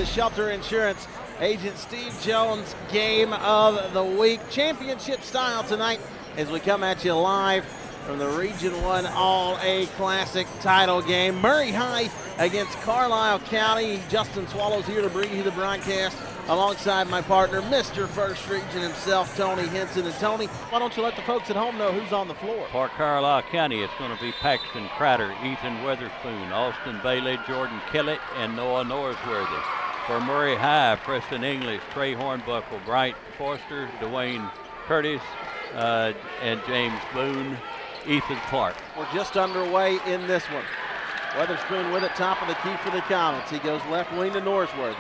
the Shelter Insurance Agent Steve Jones Game of the Week. Championship style tonight as we come at you live from the Region 1 All-A Classic title game. Murray High against Carlisle County. Justin Swallows here to bring you the broadcast alongside my partner, Mr. First Region himself, Tony Henson. And Tony, why don't you let the folks at home know who's on the floor? For Carlisle County, it's going to be Paxton Crider, Ethan Weatherspoon, Austin Bailey, Jordan Kellett, and Noah Norsworthy. For Murray High, Preston English, Trey Hornbuckle, Bright Foster, Dwayne Curtis, and James Boone, Ethan Clark. We're just underway in this one. Weatherspoon with it, top of the key for the Comets. He goes left wing to Norsworthy.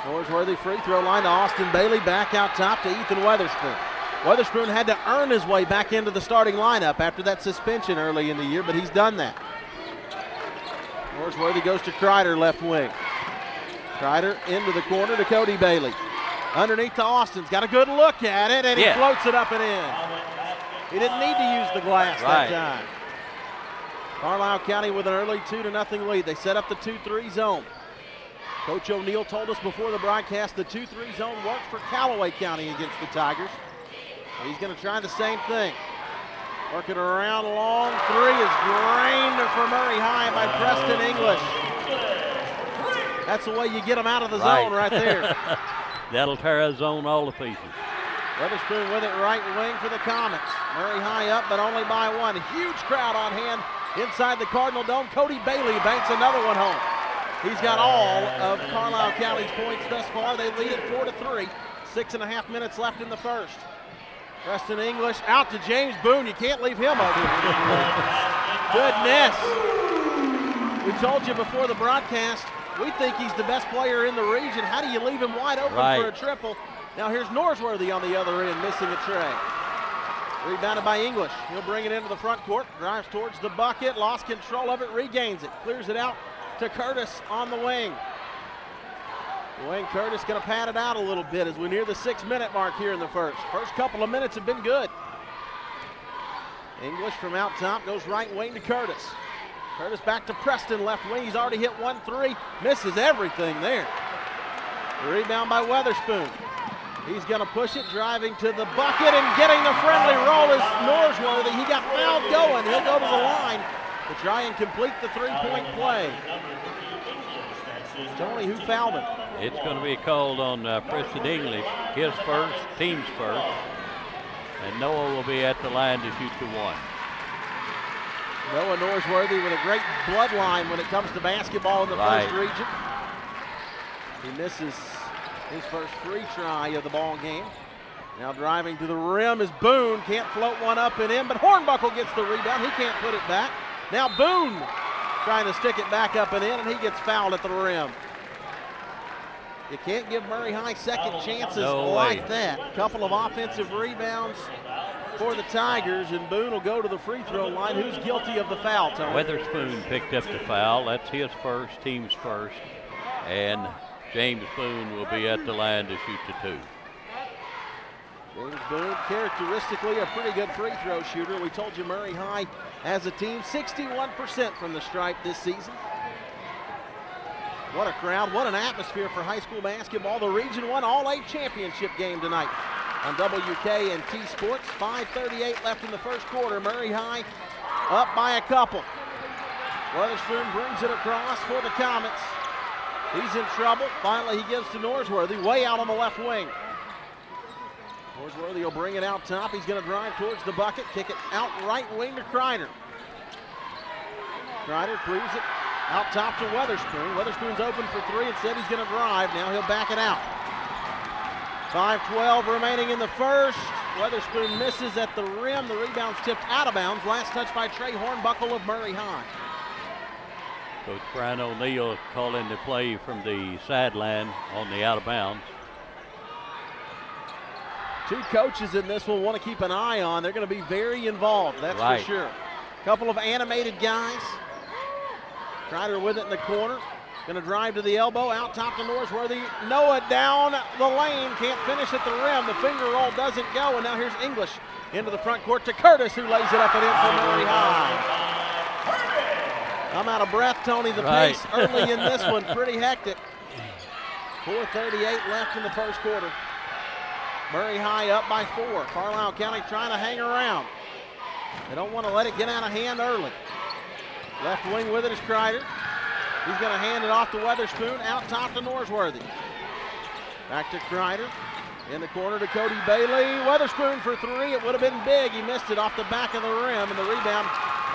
Norsworthy free throw line to Austin Bailey, back out top to Ethan Weatherspoon. Weatherspoon had to earn his way back into the starting lineup after that suspension early in the year, but he's done that. Norsworthy goes to Crider, left wing. Crider into the corner to Cody Bailey. Underneath to Austin's got a good look at it, and he floats it up and in. He didn't need to use the glass that time. Carlisle County with an early 2-0 lead. They set up the 2-3 zone. Coach O'Neill told us before the broadcast the 2-3 zone worked for Callaway County against the Tigers. He's going to try the same thing. Working around long three is drained for Murray High by Preston English. That's the way you get them out of the zone right there. That'll tear a zone all to pieces. Weatherspoon with it right wing for the Comets. Murray High up, but only by one. Huge crowd on hand inside the Cardinal Dome. Cody Bailey banks another one home. He's got all of Carlisle County's points thus far. They lead it 4-3. 6.5 minutes left in the first. Preston English out to James Boone. You can't leave him open. Goodness. We told you before the broadcast, we think he's the best player in the region. How do you leave him wide open for a triple? Now here's Norsworthy on the other end, missing a tray. Rebounded by English. He'll bring it into the front court, drives towards the bucket, lost control of it, regains it, clears it out to Curtis on the wing. Dwayne Curtis going to pad it out a little bit as we near the 6-minute mark here in the first. First couple of minutes have been good. English from out top goes right wing to Curtis. Curtis back to Preston, left wing. He's already hit 1-3, misses everything there. The rebound by Weatherspoon. He's going to push it, driving to the bucket, and getting the friendly roll is Norsworthy. He got fouled going. He'll go to the line to try and complete the three-point play. Tony, who fouled him? It's going to be called on Preston English, his first, team's first. And Noah will be at the line to shoot the one. Noah Norsworthy with a great bloodline when it comes to basketball in the first region. He misses his first free try of the ball game. Now driving to the rim is Boone. Can't float one up and in, but Hornbuckle gets the rebound. He can't put it back. Now Boone trying to stick it back up and in, and he gets fouled at the rim. You can't give Murray High second chances like that. Couple of offensive rebounds for the Tigers, and Boone will go to the free throw line. Who's guilty of the foul, Tony? Weatherspoon picked up the foul. That's his first, team's first. And James Boone will be at the line to shoot the two. James Boone, characteristically a pretty good free throw shooter. We told you Murray High as a team, 61% from the stripe this season. What a crowd, what an atmosphere for high school basketball. The Region 1 All-A Championship game tonight on WK and T Sports. 5:38 left in the first quarter. Murray High up by a couple. Weatherspoon brings it across for the Comets. He's in trouble. Finally, he gives to Norsworthy, way out on the left wing. Norsworthy will bring it out top. He's going to drive towards the bucket, kick it out right wing to Crider. Crider clears it out top to Weatherspoon. Weatherspoon's open for three. Instead, he's going to drive. Now he'll back it out. 5:12 remaining in the first. Weatherspoon misses at the rim. The rebound's tipped out of bounds. Last touch by Trey Hornbuckle of Murray High. Coach Brian O'Neill calling the play from the sideline on the out of bounds. Two coaches in this one want to keep an eye on. They're going to be very involved, that's for sure. Couple of animated guys. Crider with it in the corner. Going to drive to the elbow, out top to Norsworthy. Noah down the lane, can't finish at the rim. The finger roll doesn't go, and now here's English into the front court to Curtis, who lays it up and in for Murray High. I'm out of breath, Tony. The pace early in this one, pretty hectic. 4:38 left in the first quarter. Murray High up by 4. Carlisle County trying to hang around. They don't want to let it get out of hand early. Left wing with it is Kreider. He's going to hand it off to Weatherspoon, out top to Norsworthy. Back to Kreider. In the corner to Cody Bailey. Weatherspoon for 3. It would have been big. He missed it off the back of the rim, and the rebound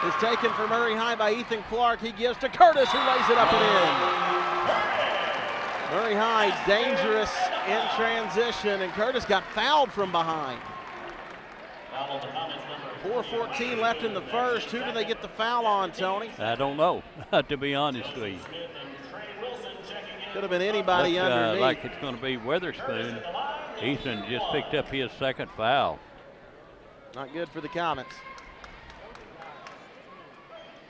is taken for Murray High by Ethan Clark. He gives to Curtis, who lays it up and in. Murray High dangerous in transition, and Curtis got fouled from behind. 4:14 left in the first. Who do they get the foul on, Tony? I don't know, to be honest with you. Could have been anybody underneath. Like it's going to be Weatherspoon. Ethan just picked up his second foul. Not good for the Comets.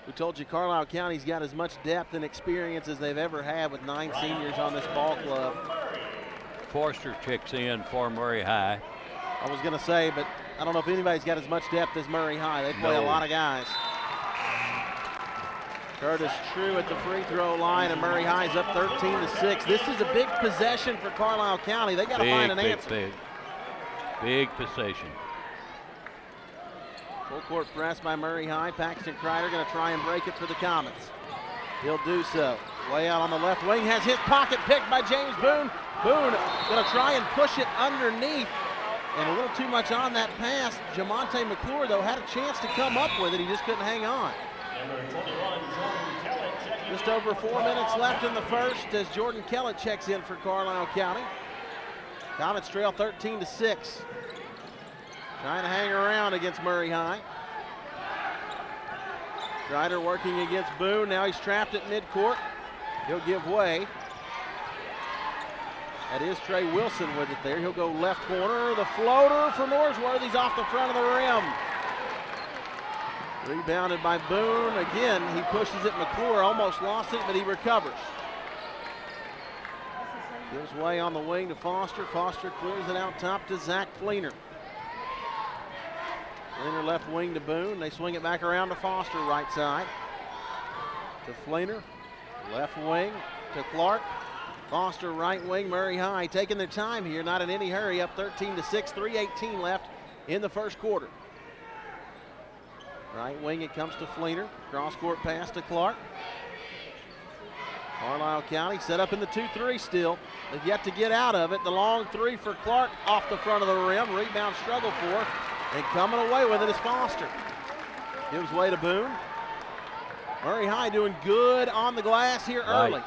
We told you Carlisle County's got as much depth and experience as they've ever had with 9 seniors on this ball club. Forster checks in for Murray High. I was going to say, but I don't know if anybody's got as much depth as Murray High. They play a lot of guys. Curtis True at the free throw line, and Murray High's up 13-6. This is a big possession for Carlisle County. They got to find an answer. Big possession. Full court press by Murray High. Paxton Kreider going to try and break it for the Comets. He'll do so. Way out on the left wing, has his pocket picked by James Boone. Boone going to try and push it underneath, and a little too much on that pass. Jamonte McClure, though, had a chance to come up with it. He just couldn't hang on. Just over 4 minutes left in the first as Jordan Kellett checks in for Carlisle County. Comets trail 13-6. Trying to hang around against Murray High. Kreider working against Boone. Now he's trapped at midcourt. He'll give way. That is Trey Wilson with it there. He'll go left corner. The floater for Norsworthy's off the front of the rim. Rebounded by Boone. Again, he pushes it. McClure almost lost it, but he recovers. Gives way on the wing to Foster. Foster clears it out top to Zach Fleener. Fleener left wing to Boone. They swing it back around to Foster, right side. To Fleener. Left wing to Clark. Foster right wing. Murray High taking their time here, not in any hurry. Up 13-6, 3:18 left in the first quarter. Right wing, it comes to Fleener. Cross-court pass to Clark. Carlisle County set up in the 2-3 still. They've yet to get out of it. The long 3 for Clark off the front of the rim. Rebound struggle for. And coming away with it is Foster. Gives way to Boone. Murray High doing good on the glass here early. Right.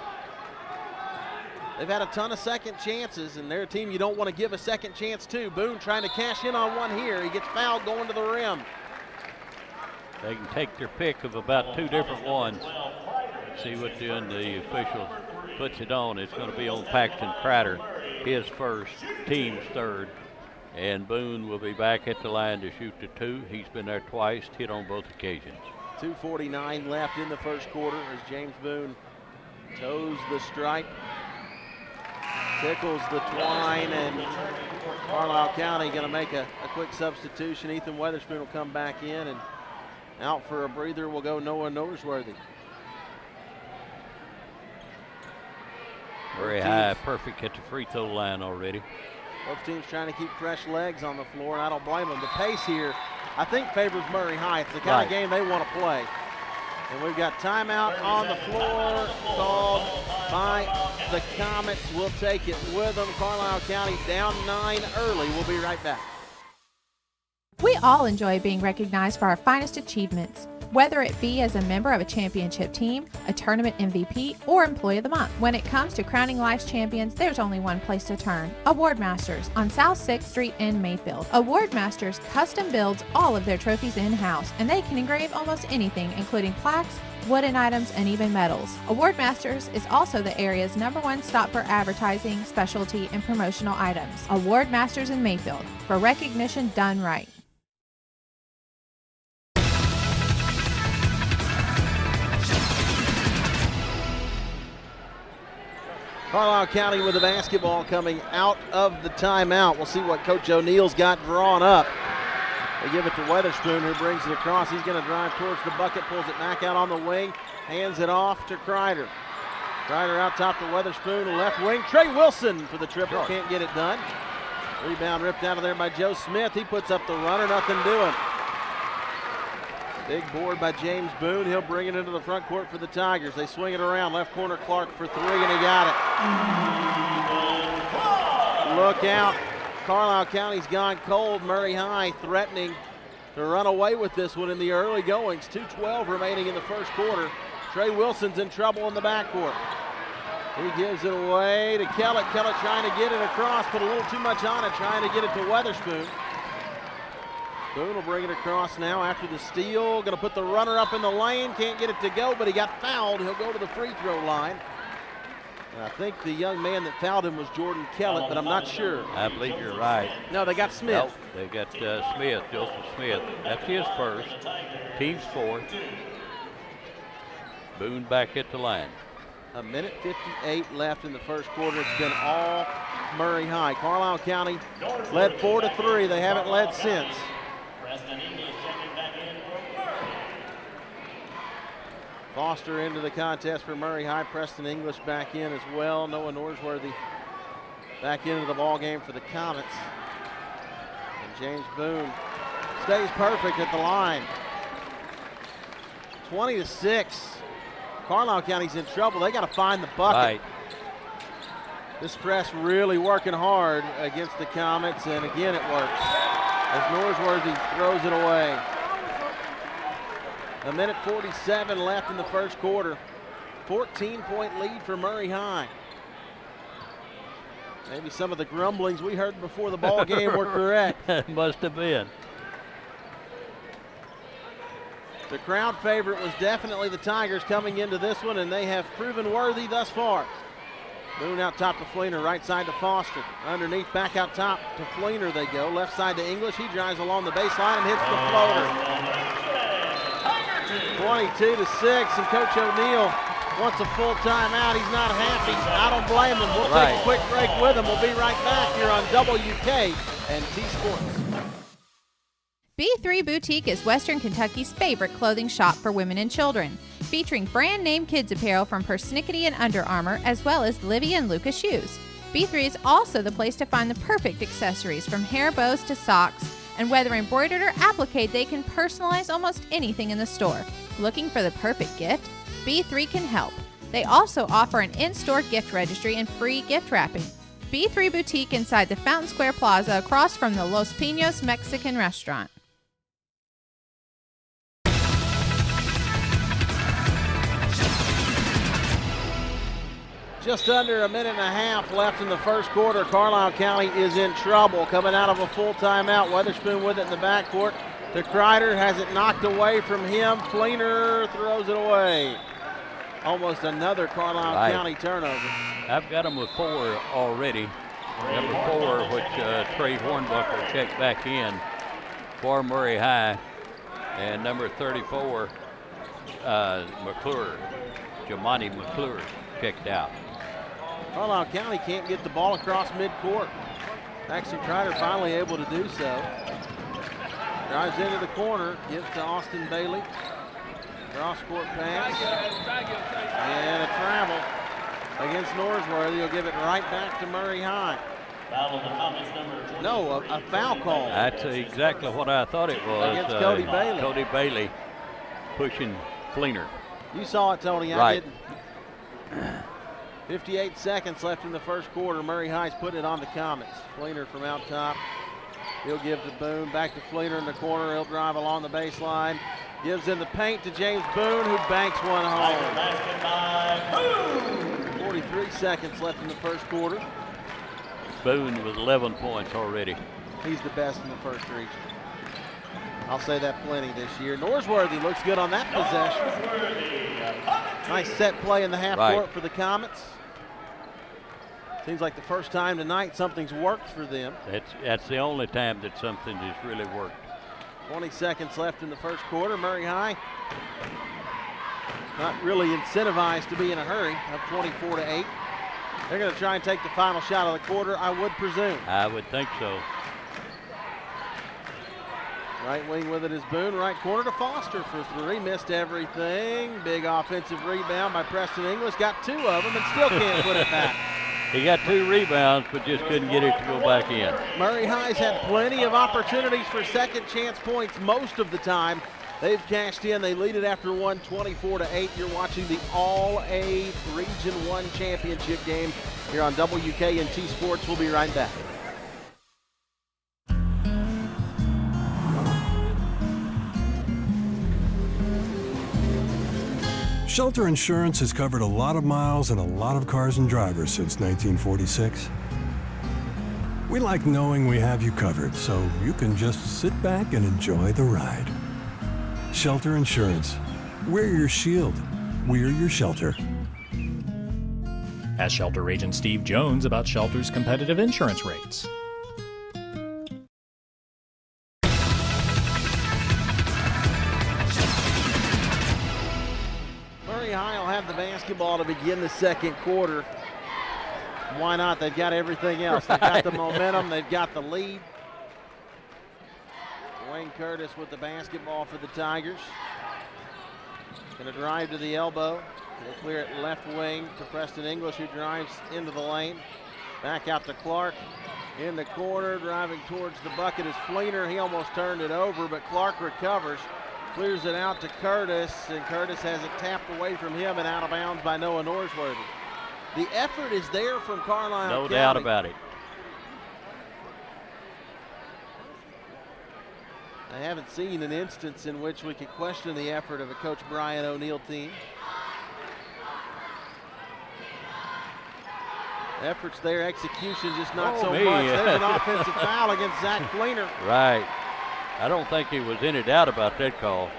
They've had a ton of second chances, and they're a team you don't want to give a second chance to. Boone trying to cash in on one here. He gets fouled going to the rim. They can take their pick of about 2 different ones. See what the official puts it on. It's going to be on Paxton Kreider, his first, team's third. And Boone will be back at the line to shoot the 2. He's been there twice, hit on both occasions. 2:49 left in the first quarter as James Boone toes the stripe, tickles the twine, and Carlisle County going to make a quick substitution. Ethan Weatherspoon will come back in, and out for a breather will go Noah Norsworthy. Very high, perfect at the free throw line already. Both teams trying to keep fresh legs on the floor, and I don't blame them. The pace here, I think, favors Murray High. It's the kind of game they want to play. And we've got timeout on the floor called by the Comets. We'll take it with them. Carlisle County down 9 early. We'll be right back. We all enjoy being recognized for our finest achievements, whether it be as a member of a championship team, a tournament MVP, or Employee of the Month. When it comes to crowning life's champions, there's only one place to turn: Award Masters on South 6th Street in Mayfield. Award Masters custom builds all of their trophies in-house, and they can engrave almost anything, including plaques, wooden items, and even medals. Award Masters is also the area's #1 stop for advertising, specialty, and promotional items. Award Masters in Mayfield, for recognition done right. Carlisle County with the basketball coming out of the timeout. We'll see what Coach O'Neill's got drawn up. They give it to Weatherspoon, who brings it across. He's going to drive towards the bucket, pulls it back out on the wing, hands it off to Kreider. Ryder out top to Weatherspoon, left wing. Trey Wilson for the triple, can't get it done. Rebound ripped out of there by Joe Smith. He puts up the runner, nothing doing. Big board by James Boone. He'll bring it into the front court for the Tigers. They swing it around. Left corner Clark for three, and he got it. Look out. Carlisle County's gone cold. Murray High threatening to run away with this one in the early goings. 2:12 remaining in the first quarter. Trey Wilson's in trouble in the backcourt. He gives it away to Kellett. Kellett trying to get it across, put a little too much on it, trying to get it to Weatherspoon. Boone will bring it across now after the steal. Going to put the runner up in the lane. Can't get it to go, but he got fouled. He'll go to the free throw line. And I think the young man that fouled him was Jordan Kellett, but I'm not sure. I believe you're right. No, they got Smith. Nope, they got Smith, Joseph Smith. That's his first. Team's fourth. Boone back at the line. A minute 58 left in the first quarter. It's been all Murray High. Carlisle County led 4-3. They haven't led since. Foster into the contest for Murray High. Preston English back in as well. Noah Norsworthy back into the ball game for the Comets. And James Boone stays perfect at the line. 20-6. Carlisle County's in trouble. They got to find the bucket. Right. This press really working hard against the Comets, and again it works as Norsworthy throws it away. A minute 47 left in the first quarter. 14-point lead for Murray High. Maybe some of the grumblings we heard before the ball game were correct. Must have been. The crowd favorite was definitely the Tigers coming into this one, and they have proven worthy thus far. Boone out top to Fleener, right side to Foster. Underneath, back out top to Fleener they go. Left side to English. He drives along the baseline and hits the floater. 22-6, and Coach O'Neill wants a full timeout. He's not happy. I don't blame him. We'll take a quick break with him. We'll be right back here on WK and T Sports. B3 Boutique is Western Kentucky's favorite clothing shop for women and children, featuring brand name kids apparel from Persnickety and Under Armour, as well as Livy and Luca shoes. B3 is also the place to find the perfect accessories, from hair bows to socks, and whether embroidered or applique, they can personalize almost anything in the store. Looking for the perfect gift? B3 can help. They also offer an in-store gift registry and free gift wrapping. B3 Boutique inside the Fountain Square Plaza across from the Los Pinos Mexican restaurant. Just under a minute and a half left in the first quarter. Carlisle County is in trouble coming out of a full timeout. Weatherspoon with it in the backcourt to Kreider, has it knocked away from him. Fleener throws it away. Almost another Carlisle County turnover. I've got them with 4 already. Number 4, which Trey Hornbuckle checked back in for Murray High. And number 34, McClure, Jamani McClure, checked out. Carlisle County can't get the ball across midcourt. Maxie Kreider finally able to do so. Drives into the corner, gives to Austin Bailey. Cross-court pass. And a travel against Norsworthy. He'll give it right back to Murray High. No, a foul call. That's exactly what I thought it was. Against Cody Bailey. Cody Bailey pushing Fleener. You saw it, Tony. I didn't. 58 seconds left in the first quarter. Murray High's putting it on the Comets. Fleener from out top. He'll give to Boone. Back to Fleener in the corner. He'll drive along the baseline. Gives in the paint to James Boone, who banks one home. 43 seconds left in the first quarter. Boone with 11 points already. He's the best in the first region. I'll say that plenty this year. Norsworthy looks good on that possession. Nice set play in the half court for the Comets. Seems like the first time tonight something's worked for them. That's the only time that something has really worked. 20 seconds left in the first quarter. Murray High not really incentivized to be in a hurry, up 24-8. They're going to try and take the final shot of the quarter, I would presume. I would think so. Right wing with it is Boone. Right corner to Foster for three. Missed everything. Big offensive rebound by Preston English. Got two of them and still can't put it back. He got 2 rebounds, but just couldn't get it to go back in. Murray High's had plenty of opportunities for second chance points most of the time. They've cashed in. They lead it after one, 24-8. You're watching the All-A Region 1 championship game here on WKNT Sports. We'll be right back. Shelter Insurance has covered a lot of miles and a lot of cars and drivers since 1946. We like knowing we have you covered, so you can just sit back and enjoy the ride. Shelter Insurance. We're your shield. We're your shelter. Ask Shelter Agent Steve Jones about Shelter's competitive insurance rates. The basketball to begin the second quarter. Why not? They've got everything else. They've got the momentum. They've got the lead. Wayne Curtis with the basketball for the Tigers. Going to drive to the elbow. They'll clear it left wing to Preston English, who drives into the lane. Back out to Clark in the corner. Driving towards the bucket is Fleener. He almost turned it over, but Clark recovers. Clears it out to Curtis, and Curtis has it tapped away from him and out of bounds by Noah Norsworthy. The effort is there from Carlisle County. No doubt about it. I haven't seen an instance in which we could question the effort of a Coach Brian O'Neill team. Effort's there, execution just not so much. There's an offensive foul against Zach Fleener. Right. I don't think he was any doubt about that call.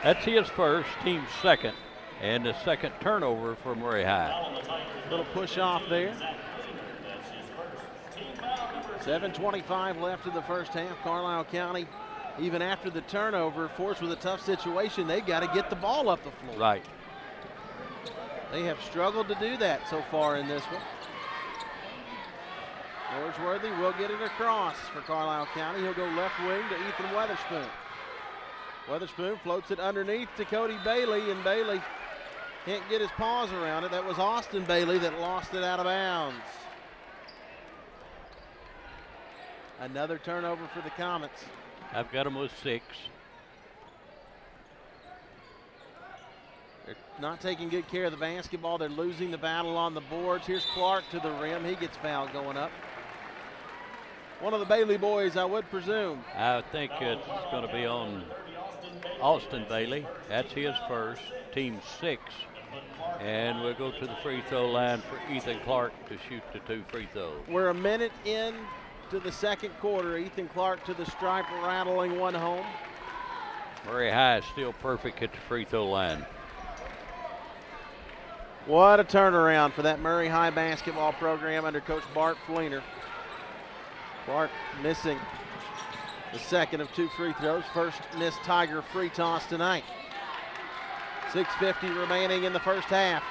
That's his first, team's second, and the second turnover for Murray High. Little push off there. 7:25 left in the first half. Carlisle County, even after the turnover, forced with a tough situation, they've got to get the ball up the floor. Right. They have struggled to do that so far in this one. Norsworthy will get it across for Carlisle County. He'll go left wing to Ethan Weatherspoon. Weatherspoon floats it underneath to Cody Bailey, and Bailey can't get his paws around it. That was Austin Bailey that lost it out of bounds. Another turnover for the Comets. I've got them with 6. They're not taking good care of the basketball. They're losing the battle on the boards. Here's Clark to the rim. He gets fouled going up. One of the Bailey boys, I would presume. I think it's going to be on Austin Bailey. That's his first, team 6. And we'll go to the free throw line for Ethan Clark to shoot the 2 free throws. We're a minute in to the second quarter. Ethan Clark to the stripe, rattling one home. Murray High is still perfect at the free throw line. What a turnaround for that Murray High basketball program under Coach Bart Fleener. Clark missing the second of 2 free throws. First missed Tiger free toss tonight. 6:50 remaining in the first half.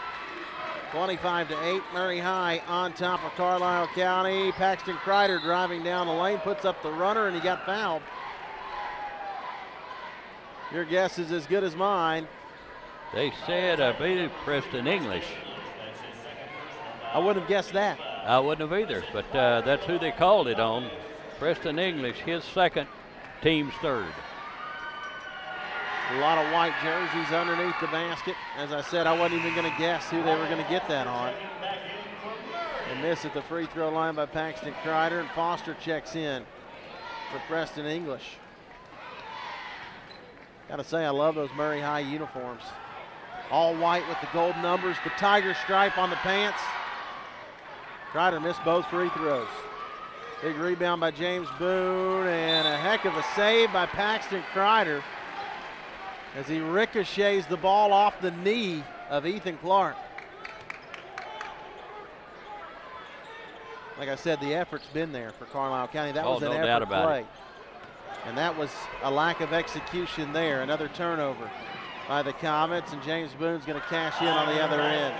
25-8, Murray High on top of Carlisle County. Paxton Kreider driving down the lane, puts up the runner, and he got fouled. Your guess is as good as mine. They said, I believe, Preston English. I wouldn't have guessed that. I wouldn't have either, but that's who they called it on. Preston English, his second, team's third. A lot of white jerseys underneath the basket. As I said, I wasn't even going to guess who they were going to get that on. And miss at the free throw line by Paxton Kreider, and Foster checks in for Preston English. Got to say, I love those Murray High uniforms. All white with the gold numbers, the tiger stripe on the pants. Kreider missed both free throws. Big rebound by James Boone, and a heck of a save by Paxton Kreider as he ricochets the ball off the knee of Ethan Clark. Like I said, the effort's been there for Carlisle County. That was an effort play. And that was a lack of execution there. Another turnover by the Comets, and James Boone's going to cash in on the other end.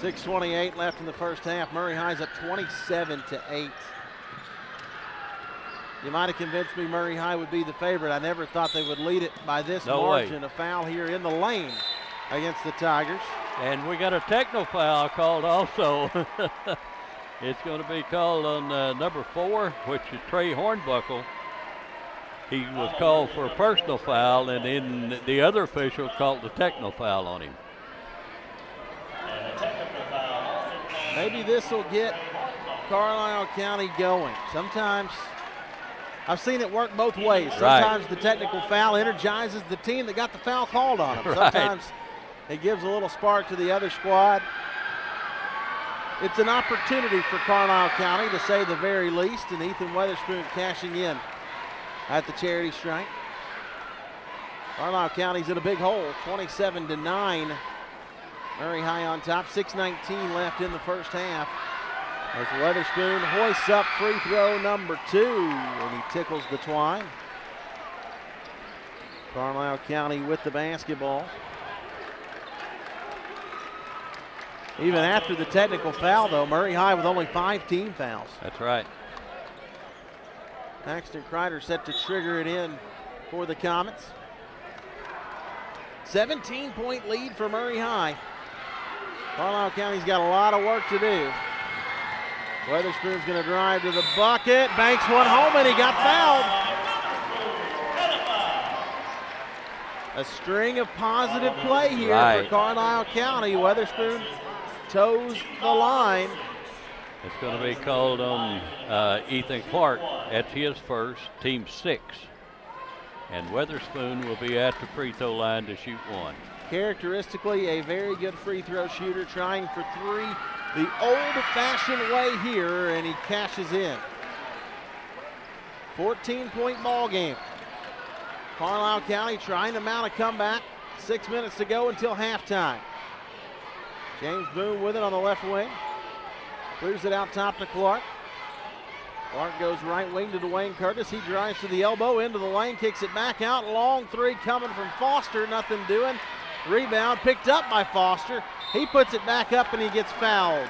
6:28 left in the first half. Murray High's up 27-8. You might have convinced me Murray High would be the favorite. I never thought they would lead it by this margin. A foul here in the lane against the Tigers. And we got a technical foul called also. It's going to be called on number 4, which is Trey Hornbuckle. He was called for a personal foul, and then the other official called the technical foul on him. Maybe this will get Carlisle County going. Sometimes I've seen it work both ways. Sometimes the technical foul energizes the team that got the foul called on them. Sometimes it gives a little spark to the other squad. It's an opportunity for Carlisle County, to say the very least, and Ethan Weatherspoon cashing in at the charity strike. Carlisle County's in a big hole, 27-9. Murray High on top, 6:19 left in the first half. As Weatherspoon hoists up free throw number 2, and he tickles the twine. Carlisle County with the basketball. Even after the technical foul, though, Murray High with only 5 team fouls. That's right. Paxton Kreider set to trigger it in for the Comets. 17-point lead for Murray High. Carlisle County's got a lot of work to do. Weatherspoon's going to drive to the bucket, banks one home, and he got fouled. A string of positive play here for Carlisle County. Weatherspoon toes the line. It's going to be called on Ethan Clark. That's his first, team 6. And Weatherspoon will be at the free throw line to shoot 1. Characteristically a very good free throw shooter, trying for 3 the old-fashioned way here, and he cashes in. 14-point ball game. Carlisle County trying to mount a comeback. 6 minutes to go until halftime. James Boone with it on the left wing. Clears it out top to Clark. Clark goes right wing to Dwayne Curtis. He drives to the elbow, into the lane, kicks it back out. Long 3 coming from Foster, nothing doing. Rebound picked up by Foster. He puts it back up and he gets fouled.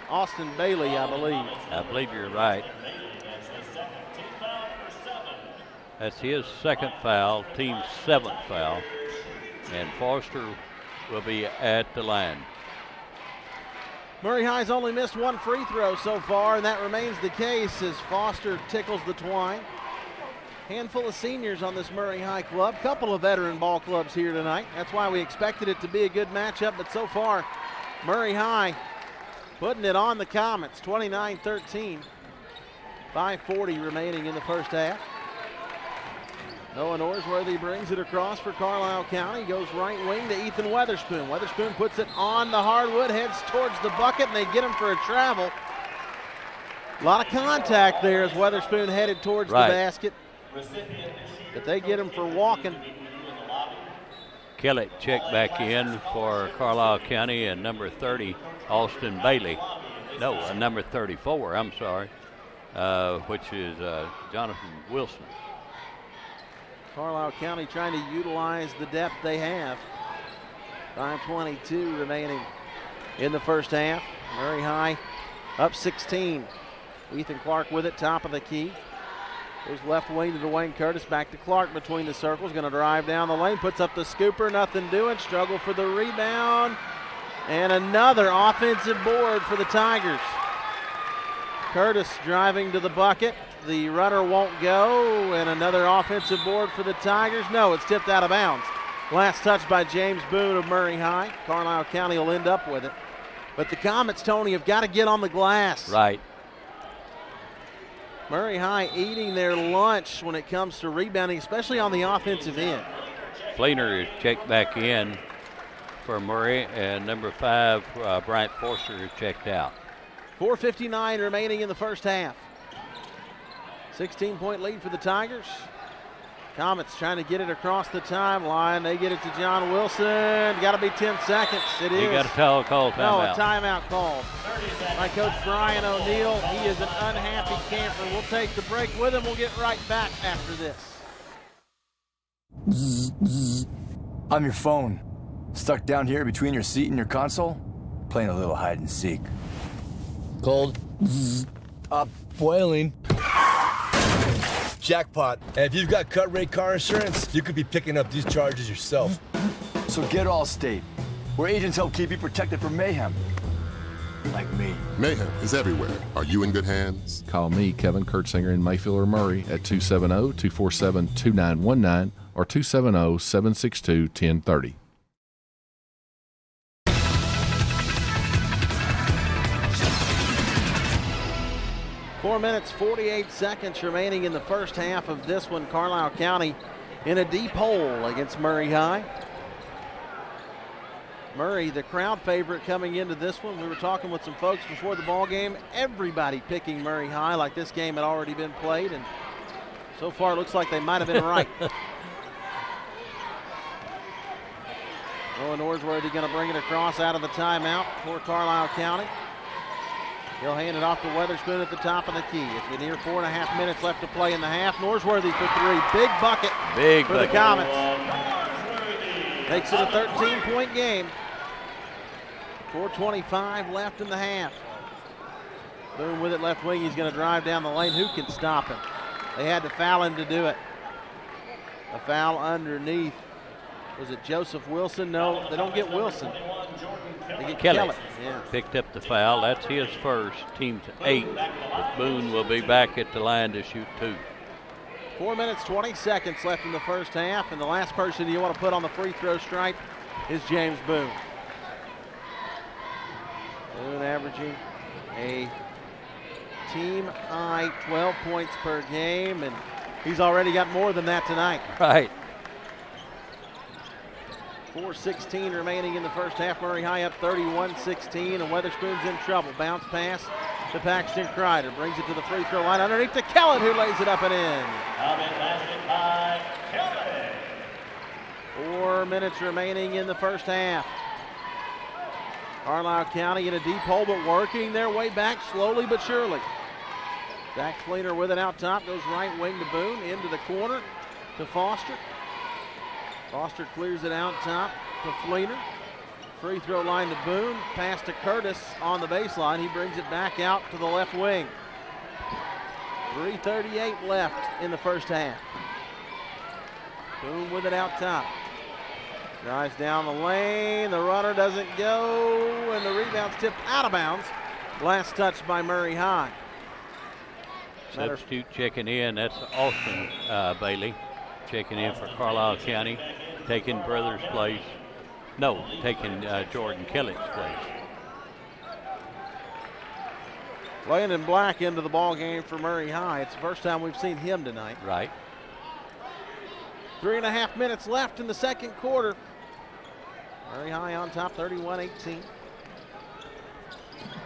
Austin Bailey, I believe. I believe you're right. That's his 2nd foul, team's 7th foul. And Foster will be at the line. Murray High's only missed 1 free throw so far, and that remains the case as Foster tickles the twine. Handful of seniors on this Murray High club. Couple of veteran ball clubs here tonight. That's why we expected it to be a good matchup, but so far, Murray High putting it on the Comets, 29-13. 5:40 remaining in the first half. Noah Norsworthy brings it across for Carlisle County. Goes right wing to Ethan Weatherspoon. Weatherspoon puts it on the hardwood, heads towards the bucket, and they get him for a travel. A lot of contact there as Weatherspoon headed towards the basket. But they get him for walking. Kellett checked back in for Carlisle County, and number 30, Austin Bailey. No, number 34, I'm sorry, which is Jonathan Wilson. Carlisle County trying to utilize the depth they have. 5:22 remaining in the first half. Murray High up 16. Ethan Clark with it, top of the key. Goes left wing to Dwayne Curtis, back to Clark between the circles. Going to drive down the lane, puts up the scooper, nothing doing. Struggle for the rebound. And another offensive board for the Tigers. Curtis driving to the bucket. The runner won't go, and another offensive board for the Tigers. No, it's tipped out of bounds. Last touch by James Boone of Murray High. Carlisle County will end up with it. But the Comets, Tony, have got to get on the glass. Right. Murray High eating their lunch when it comes to rebounding, especially on the offensive end. Fleener is checked back in for Murray, and number 5, Bryant Forster, is checked out. 4:59 remaining in the first half. 16-point lead for the Tigers. Comets trying to get it across the timeline. They get it to John Wilson. Got to be 10 seconds. It is. He got a call timeout. No, a timeout called by Coach Brian O'Neill. He is an unhappy camper. We'll take the break with him. We'll get right back after this. I'm your phone. Stuck down here between your seat and your console, playing a little hide and seek. Cold. Boiling. Jackpot. And if you've got cut rate car insurance, you could be picking up these charges yourself. So get Allstate, where agents help keep you protected from mayhem. Like me. Mayhem is everywhere. Are you in good hands? Call me, Kevin Kurtzinger in Mayfield or Murray at 270-247-2919 or 270-762-1030. 4 minutes, 48 seconds remaining in the first half of this one. Carlisle County in a deep hole against Murray High. Murray, the crowd favorite coming into this one. We were talking with some folks before the ball game. Everybody picking Murray High like this game had already been played, and so far it looks like they might have been right. Noah Norsworthy going to bring it across out of the timeout for Carlisle County. He'll hand it off to Weatherspoon at the top of the key. As we near 4.5 minutes left to play in the half. Norsworthy for three. Big bucket for the Comets. Makes it a 13-point game. 4:25 left in the half. Boone with it left wing. He's going to drive down the lane. Who can stop him? They had to foul him to do it. A foul underneath. Was it Joseph Wilson? No, they don't get Wilson. They get Kellett. Yeah. Picked up the foul. That's his first. Team's 8. But Boone will be back at the line to shoot 2. 4 minutes, 20 seconds left in the first half, and the last person you want to put on the free throw stripe is James Boone. Boone averaging a team high 12 points per game, and he's already got more than that tonight. Right. 4:16 remaining in the first half. Murray High up 31-16, and Weatherspoon's in trouble. Bounce pass to Paxton Kreider. Brings it to the free throw line underneath to Kellett, who lays it up and in. 4 minutes remaining in the first half. Carlisle County in a deep hole, but working their way back slowly but surely. Zach Fleener with it out top. Goes right wing to Boone. Into the corner to Foster. Foster clears it out top to Fleener. Free throw line to Boone. Pass to Curtis on the baseline. He brings it back out to the left wing. 3:38 left in the first half. Boone with it out top. Drives down the lane. The runner doesn't go, and the rebound's tipped out of bounds. Last touch by Murray High. Substitute checking in. That's Austin Bailey checking in for Carlisle County, taking brother's place. No, taking Jordan Kelly's place. Landon Black into the ball game for Murray High. It's the first time we've seen him tonight. Right. 3.5 minutes left in the second quarter. Murray High on top, 31-18.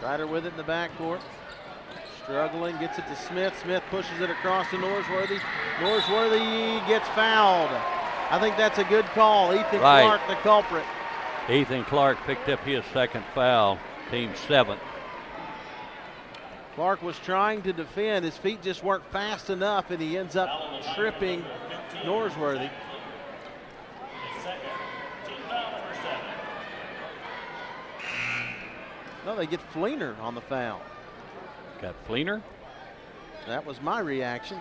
Ryder with it in the backcourt. Struggling, gets it to Smith. Smith pushes it across to Norsworthy. Norsworthy gets fouled. I think that's a good call. Ethan Clark, the culprit. Ethan Clark picked up his second foul, team 7th. Clark was trying to defend. His feet just weren't fast enough, and he ends up tripping Norsworthy. No, they get Fleener on the foul. Got Fleener? That was my reaction.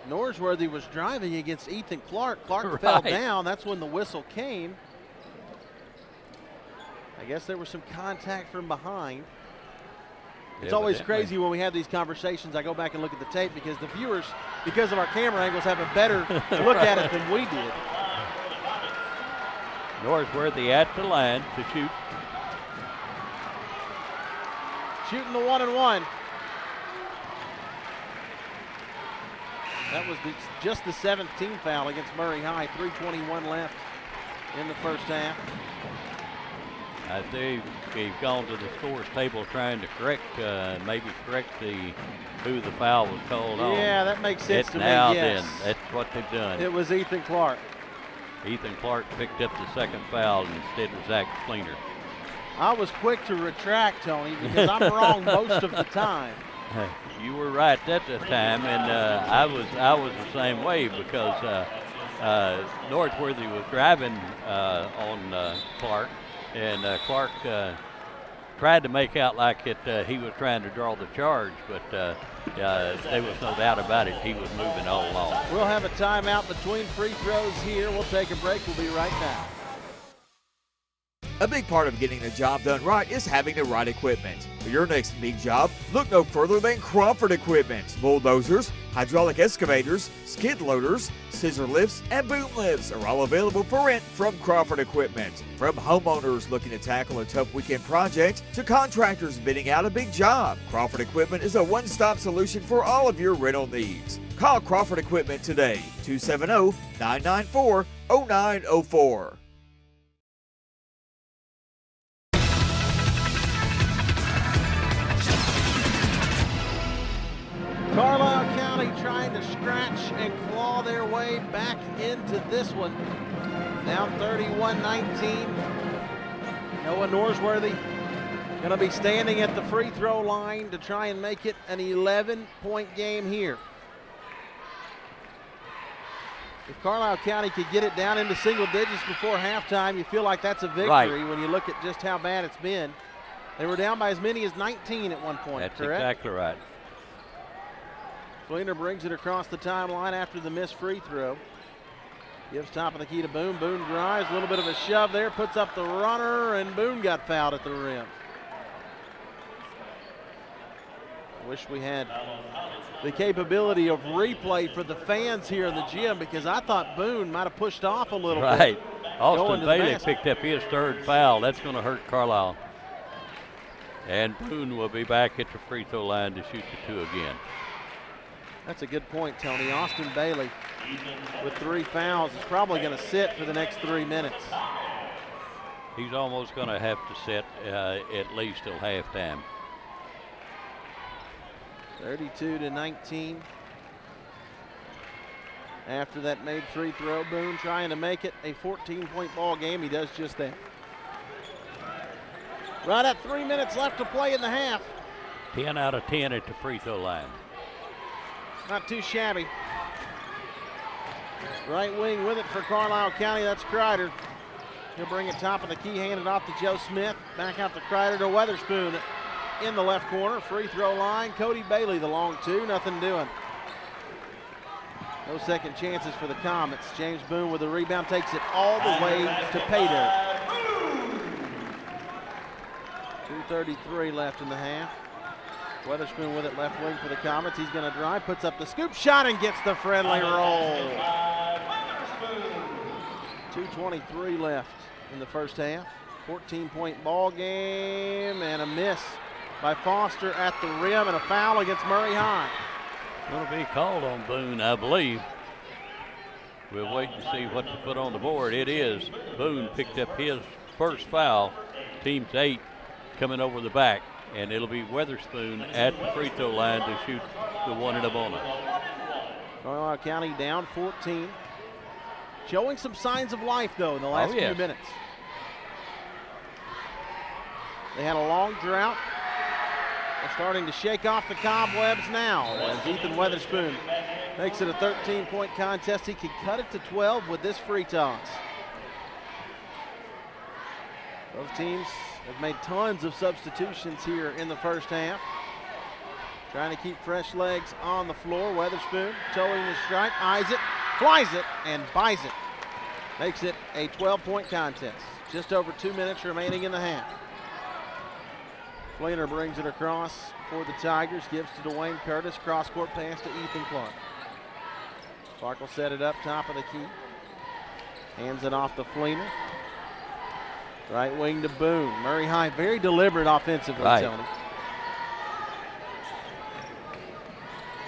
Norsworthy was driving against Ethan Clark. Clark fell down. That's when the whistle came. I guess there was some contact from behind. It's always crazy when we have these conversations. I go back and look at the tape because the viewers, because of our camera angles, have a better look at it than we did. Norsworthy at the line to shoot. Shooting the 1-and-1. That was just the 17th foul against Murray High. 3:21 left in the first half. I think we've gone to the scores table trying to correct who the foul was called on. Yeah, that makes sense to me, now yes. Then, that's what they've done. It was Ethan Clark. Ethan Clark picked up the second foul instead of Zach Fleener. I was quick to retract, Tony, because I'm wrong most of the time. You were right at the time, and I was the same way because Norsworthy was driving on Clark, and Clark tried to make out like he was trying to draw the charge, but there was no doubt about it. He was moving all along. We'll have a timeout between free throws here. We'll take a break. We'll be right back. A big part of getting the job done right is having the right equipment. For your next big job, look no further than Crawford Equipment. Bulldozers, hydraulic excavators, skid loaders, scissor lifts, and boom lifts are all available for rent from Crawford Equipment. From homeowners looking to tackle a tough weekend project to contractors bidding out a big job, Crawford Equipment is a one-stop solution for all of your rental needs. Call Crawford Equipment today, 270-994-0904. Carlisle County trying to scratch and claw their way back into this one. Down 31-19. Noah Norsworthy going to be standing at the free throw line to try and make it an 11-point game here. If Carlisle County could get it down into single digits before halftime, you feel like that's a victory when you look at just how bad it's been. They were down by as many as 19 at one point, That's correct? exactly right. Fleener brings it across the timeline after the missed free throw. Gives top of the key to Boone. Boone drives, a little bit of a shove there, puts up the runner, and Boone got fouled at the rim. Wish we had the capability of replay for the fans here in the gym, because I thought Boone might have pushed off a little bit. Right. Austin Bailey picked up his third foul. That's going to hurt Carlisle. And Boone will be back at the free throw line to shoot the two again. That's a good point, Tony. Austin Bailey with 3 fouls is probably going to sit for the next 3 minutes. He's almost going to have to sit at least till halftime. 32-19. After that made free throw, Boone trying to make it a 14-point ball game. He does just that. Right at 3 minutes left to play in the half. 10 out of 10 at the free throw line. Not too shabby. Right wing with it for Carlisle County. That's Kreider. He'll bring it top of the key, hand it off to Joe Smith. Back out to Kreider to Weatherspoon in the left corner. Free throw line. Cody Bailey, the long two. Nothing doing. No second chances for the Comets. James Boone with the rebound takes it all the way to pay dirt. 2:33 left in the half. Weatherspoon with it left wing for the Comets. He's going to drive, puts up the scoop shot, and gets the friendly roll. 2:23 left in the first half. 14-point ball game, and a miss by Foster at the rim, and a foul against Murray High. Going to be called on Boone, I believe. We'll wait and see what to put on the board. It is. Boone picked up his first foul. Team's 8 coming over the back. And it'll be Weatherspoon at the free throw line to shoot the one in a bonus. Carlisle County down 14. Showing some signs of life, though, in the last few minutes. They had a long drought. They're starting to shake off the cobwebs now as Ethan Weatherspoon makes it a 13-point contest. He can cut it to 12 with this free toss. Both teams have made tons of substitutions here in the first half. Trying to keep fresh legs on the floor. Weatherspoon towing the stripe, eyes it, flies it, and buys it. Makes it a 12-point contest. Just over 2 minutes remaining in the half. Fleener brings it across for the Tigers, gives to Dwayne Curtis, cross-court pass to Ethan Clark. Clark will set it up top of the key. Hands it off to Fleener. Right wing to Boone. Murray High, very deliberate offensively, Tony.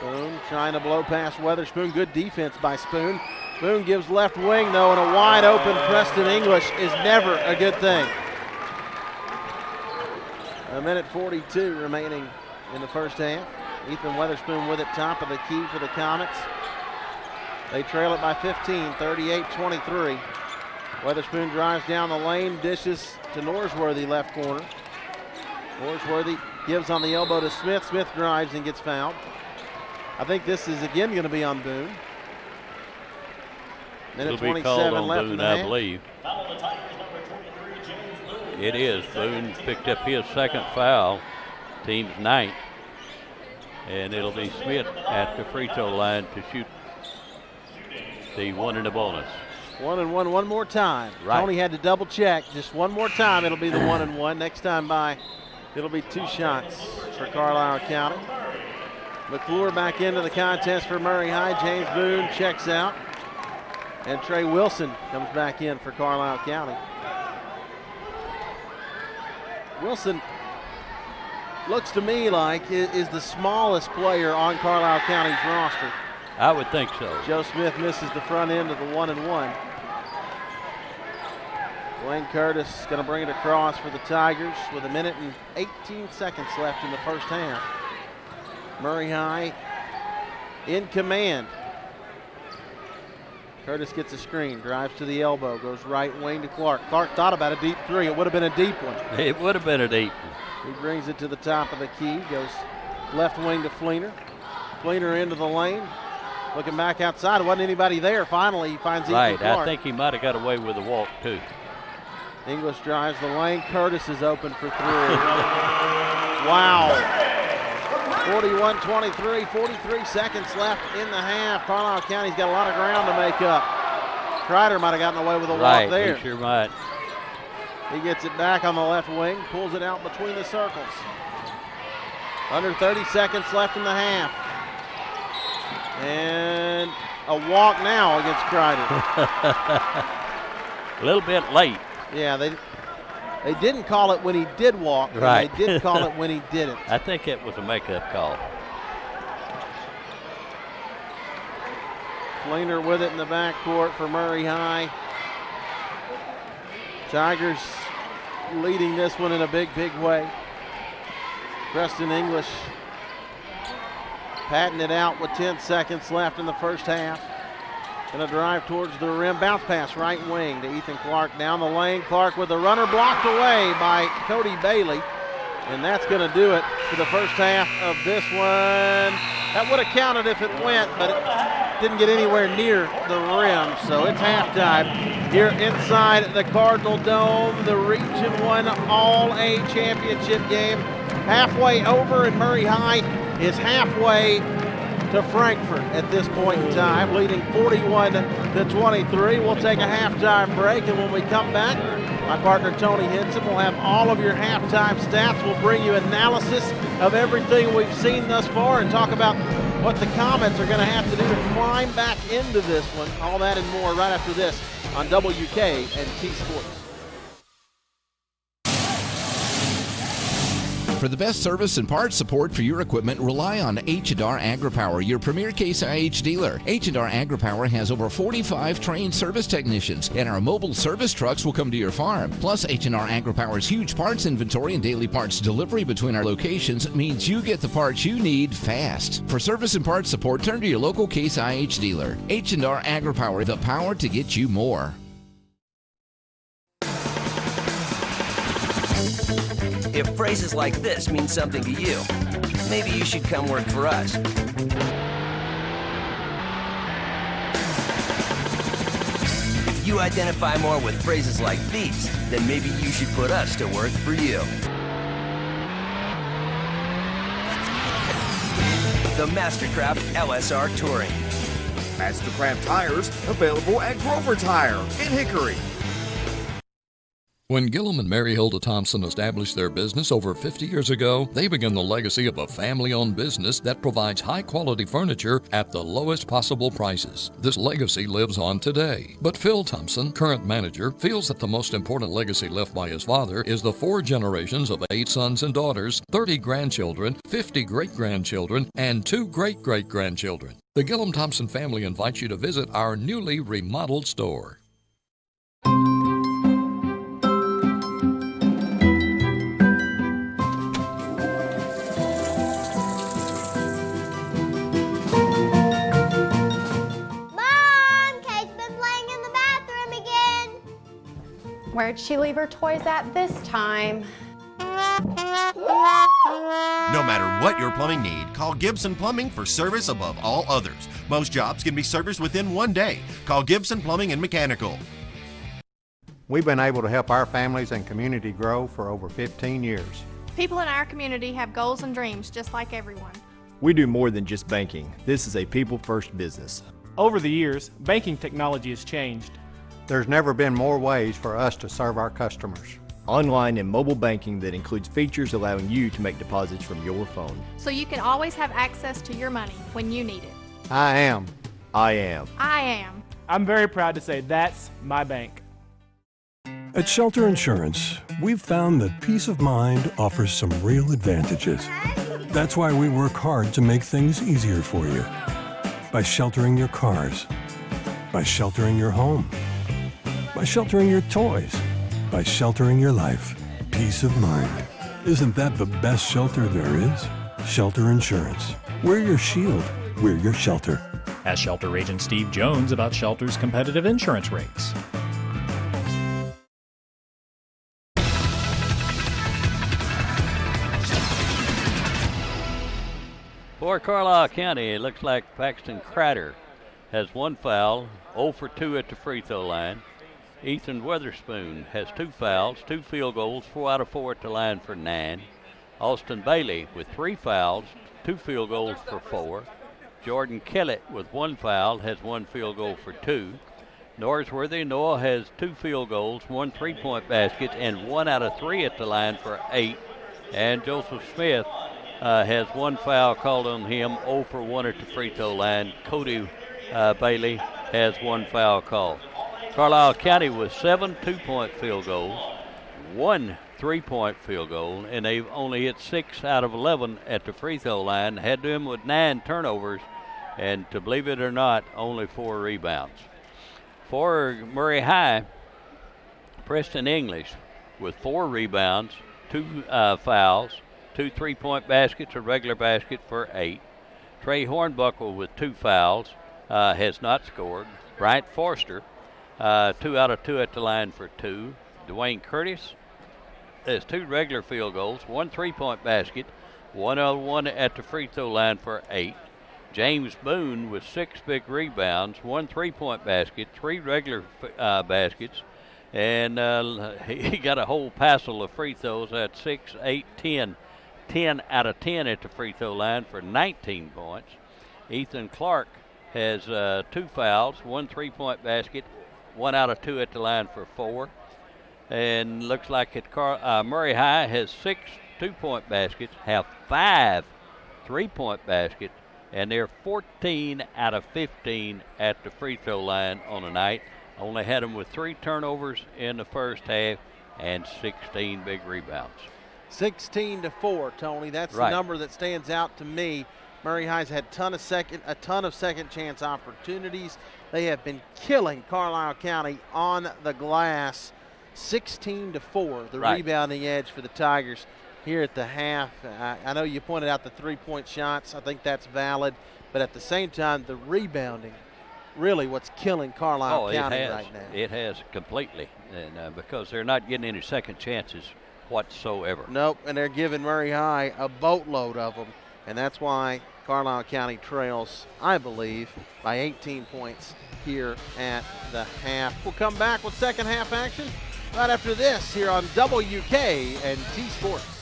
Boone trying to blow past Weatherspoon. Good defense by Spoon. Boone gives left wing, though, and a wide open Preston English is never a good thing. 1:42 remaining in the first half. Ethan Weatherspoon with it top of the key for the Comets. They trail it by 15, 38-23. Weatherspoon drives down the lane, dishes to Norsworthy left corner. Norsworthy gives on the elbow to Smith. Smith drives and gets fouled. I think this is again going to be on Boone. Minute 27 left in the half. I believe. It is. Boone picked up his second foul, team's ninth. And it'll be Smith at the free throw line to shoot the one in the bonus. 1-1 one more time. Right. Tony had to double check. Just one more time, it'll be the 1-1. Next time by, it'll be 2 shots for Carlisle County. McClure back into the contest for Murray High. James Boone checks out. And Trey Wilson comes back in for Carlisle County. Wilson looks to me like is the smallest player on Carlisle County's roster. I would think so. Joe Smith misses the front end of the 1-1. Wayne Curtis going to bring it across for the Tigers with 1 minute and 18 seconds left in the first half. Murray High in command. Curtis gets a screen, drives to the elbow, goes right wing to Clark. Clark thought about a deep three. It would have been a deep one. It would have been a deep one. He brings it to the top of the key, goes left wing to Fleener. Fleener into the lane. Looking back outside, wasn't anybody there. Finally, he finds Ethan Clark. I think he might have got away with a walk, too. English drives the lane. Curtis is open for 3. Wow. 41-23, 43 seconds left in the half. Carlisle County's got a lot of ground to make up. Kreider might have gotten away with a walk there. He sure might. He gets it back on the left wing, pulls it out between the circles. Under 30 seconds left in the half. And a walk now against Kreider. A little bit late. Yeah, they didn't call it when he did walk. Right. They did call it when he didn't. I think it was a makeup call. Fleener with it in the backcourt for Murray High. Tigers leading this one in a big, big way. Preston English patting it out with 10 seconds left in the first half. Gonna drive towards the rim, bounce pass right wing to Ethan Clark down the lane. Clark with the runner blocked away by Cody Bailey. And that's gonna do it for the first half of this one. That would have counted if it went, but it didn't get anywhere near the rim. So it's halftime here inside the Cardinal Dome, the Region 1 All-A Championship game. Halfway over, and Murray High is halfway to Frankfort at this point in time, leading 41-23. We'll take a halftime break, and when we come back, my partner Tony Henson will have all of your halftime stats. We'll bring you analysis of everything we've seen thus far and talk about what the Comets are going to have to do to climb back into this one. All that and more right after this on WK and T Sports. For the best service and parts support for your equipment, rely on H&R AgriPower, your premier Case IH dealer. H&R AgriPower has over 45 trained service technicians, and our mobile service trucks will come to your farm. Plus, H&R AgriPower's huge parts inventory and daily parts delivery between our locations means you get the parts you need fast. For service and parts support, turn to your local Case IH dealer. H&R AgriPower, the power to get you more. If phrases like this mean something to you, maybe you should come work for us. If you identify more with phrases like these, then maybe you should put us to work for you. The Mastercraft LSR Touring. Mastercraft tires available at Grover Tire in Hickory. When Gillum and Mary Hilda Thompson established their business over 50 years ago, they began the legacy of a family-owned business that provides high-quality furniture at the lowest possible prices. This legacy lives on today. But Phil Thompson, current manager, feels that the most important legacy left by his father is the 4 generations of 8 sons and daughters, 30 grandchildren, 50 great-grandchildren, and 2 great-great-grandchildren. The Gillum Thompson family invites you to visit our newly remodeled store. Where'd she leave her toys at this time? No matter what your plumbing need, call Gibson Plumbing for service above all others. Most jobs can be serviced within 1 day. Call Gibson Plumbing and Mechanical. We've been able to help our families and community grow for over 15 years. People in our community have goals and dreams just like everyone. We do more than just banking. This is a people-first business. Over the years, banking technology has changed. There's never been more ways for us to serve our customers. Online and mobile banking that includes features allowing you to make deposits from your phone. So you can always have access to your money when you need it. I am. I am. I am. I'm very proud to say that's my bank. At Shelter Insurance, we've found that peace of mind offers some real advantages. That's why we work hard to make things easier for you. By sheltering your cars, by sheltering your home, by sheltering your toys, by sheltering your life. Peace of mind. Isn't that the best shelter there is? Shelter Insurance. We're your shield. We're your shelter. Ask Shelter Agent Steve Jones about Shelter's competitive insurance rates. For Carlisle County, it looks like Paxton Crider has one foul, 0 for 2 at the free throw line. Ethan Weatherspoon has 2 fouls, 2 field goals, 4 out of 4 at the line for 9. Austin Bailey with 3 fouls, 2 field goals for 4. Jordan Kellett with 1 foul has 1 field goal for 2. Norsworthy Noah has 2 field goals, 1 3-point basket, and 1 out of 3 at the line for 8. And Joseph Smith has 1 foul called on him, 0 for 1 at the free throw line. Cody Bailey has 1 foul called. Carlisle County with 7 2-point field goals, 1 3-point field goal, and they've only hit 6 out of 11 at the free throw line. Had them with 9 turnovers, and to believe it or not, only 4 rebounds. For Murray High, Preston English with 4 rebounds, 2 fouls, 2 3-point baskets, a regular basket for 8. Trey Hornbuckle with 2 fouls, has not scored. Bryant Forster, 2 out of 2 at the line for 2. Dwayne Curtis has 2 regular field goals, 1 3-point basket, 1 out of 1 at the free throw line for 8. James Boone with 6 big rebounds, 1 3-point basket, 3 regular baskets, and he got a whole passel of free throws at 6, 8, 10. 10 out of 10 at the free throw line for 19 points. Ethan Clark has 2 fouls, 1 3-point basket, 1 out of 2 at the line for 4. And looks like Murray High has 6 2-point baskets, have 5 3-point baskets, and they're 14 out of 15 at the free throw line on the night. Only had them with 3 turnovers in the first half and 16 big rebounds. 16-4, Tony. That's right. The number that stands out to me. Murray High's had a ton of second chance opportunities. They have been killing Carlisle County on the glass. 16-4, the rebounding edge for the Tigers here at the half. I know you pointed out the 3-point shots. I think that's valid. But at the same time, the rebounding, really what's killing Carlisle County right now. It has completely, and because they're not getting any second chances whatsoever. Nope, and they're giving Murray High a boatload of them, and that's why Carlisle County trails, I believe, by 18 points here at the half. We'll come back with second half action right after this here on WK and T Sports.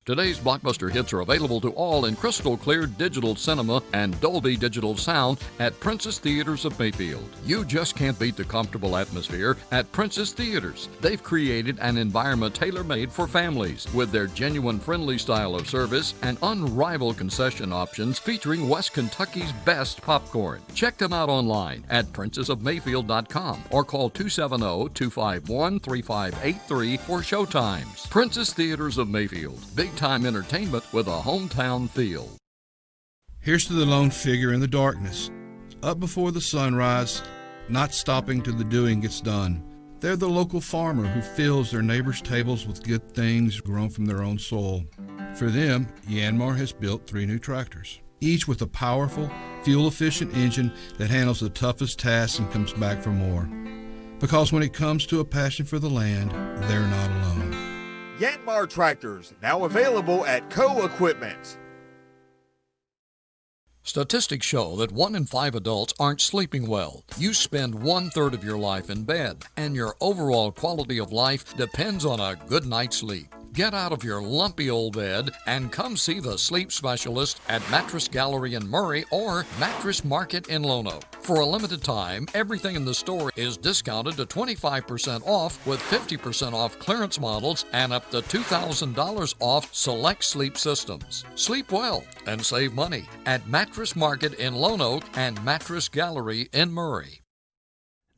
Today's blockbuster hits are available to all in crystal clear digital cinema and Dolby Digital sound at Princess Theaters of Mayfield. You just can't beat the comfortable atmosphere at Princess Theaters. They've created an environment tailor-made for families with their genuine friendly style of service and unrivaled concession options featuring West Kentucky's best popcorn. Check them out online at princessofmayfield.com or call 270-251-3583 for showtimes. Princess Theaters of Mayfield. Big time entertainment with a hometown feel. Here's to the lone figure in the darkness, up before the sunrise, not stopping till the doing gets done. They're the local farmer who fills their neighbors' tables with good things grown from their own soil. For them, Yanmar has built 3 new tractors, each with a powerful, fuel-efficient engine that handles the toughest tasks and comes back for more. Because when it comes to a passion for the land, they're not alone. Yanmar tractors, now available at Co Equipment. Statistics show that 1 in 5 adults aren't sleeping well. You spend 1/3 of your life in bed, and your overall quality of life depends on a good night's sleep. Get out of your lumpy old bed and come see the sleep specialist at Mattress Gallery in Murray or Mattress Market in Lono. For a limited time, everything in the store is discounted to 25% off with 50% off clearance models and up to $2,000 off select sleep systems. Sleep well and save money at Mattress Market in Lono and Mattress Gallery in Murray.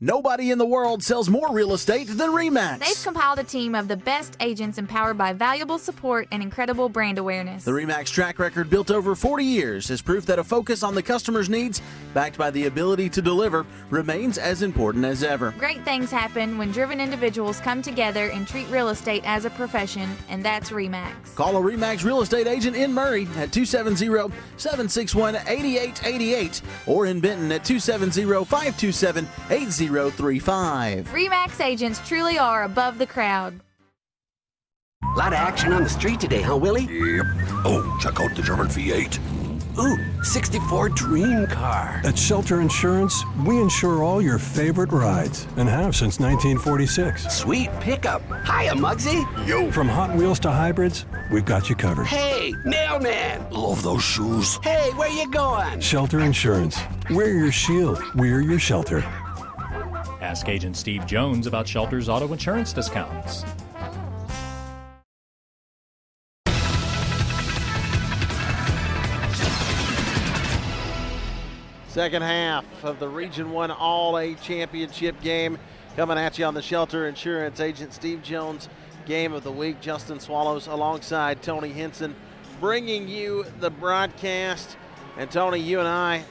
Nobody in the world sells more real estate than RE/MAX. They've compiled a team of the best agents empowered by valuable support and incredible brand awareness. The RE/MAX track record, built over 40 years, is proof that a focus on the customer's needs, backed by the ability to deliver, remains as important as ever. Great things happen when driven individuals come together and treat real estate as a profession, and that's RE/MAX. Call a RE/MAX real estate agent in Murray at 270-761-8888 or in Benton at 270-527-8035. RE/MAX agents truly are above the crowd. A lot of action on the street today, huh, Willie? Yep. Oh, check out the German V8. Ooh, 64 dream car. At Shelter Insurance, we insure all your favorite rides and have since 1946. Sweet pickup. Hiya, Muggsy. Yo. From Hot Wheels to hybrids, we've got you covered. Hey, mailman. Love those shoes. Hey, where you going? Shelter Insurance. We're your shield. We're your shelter. Ask Agent Steve Jones about Shelter's auto insurance discounts. Second half of the Region 1 All-A Championship game coming at you on the Shelter Insurance Agent Steve Jones Game of the Week. Justin Swallows alongside Tony Henson bringing you the broadcast. And Tony, you and I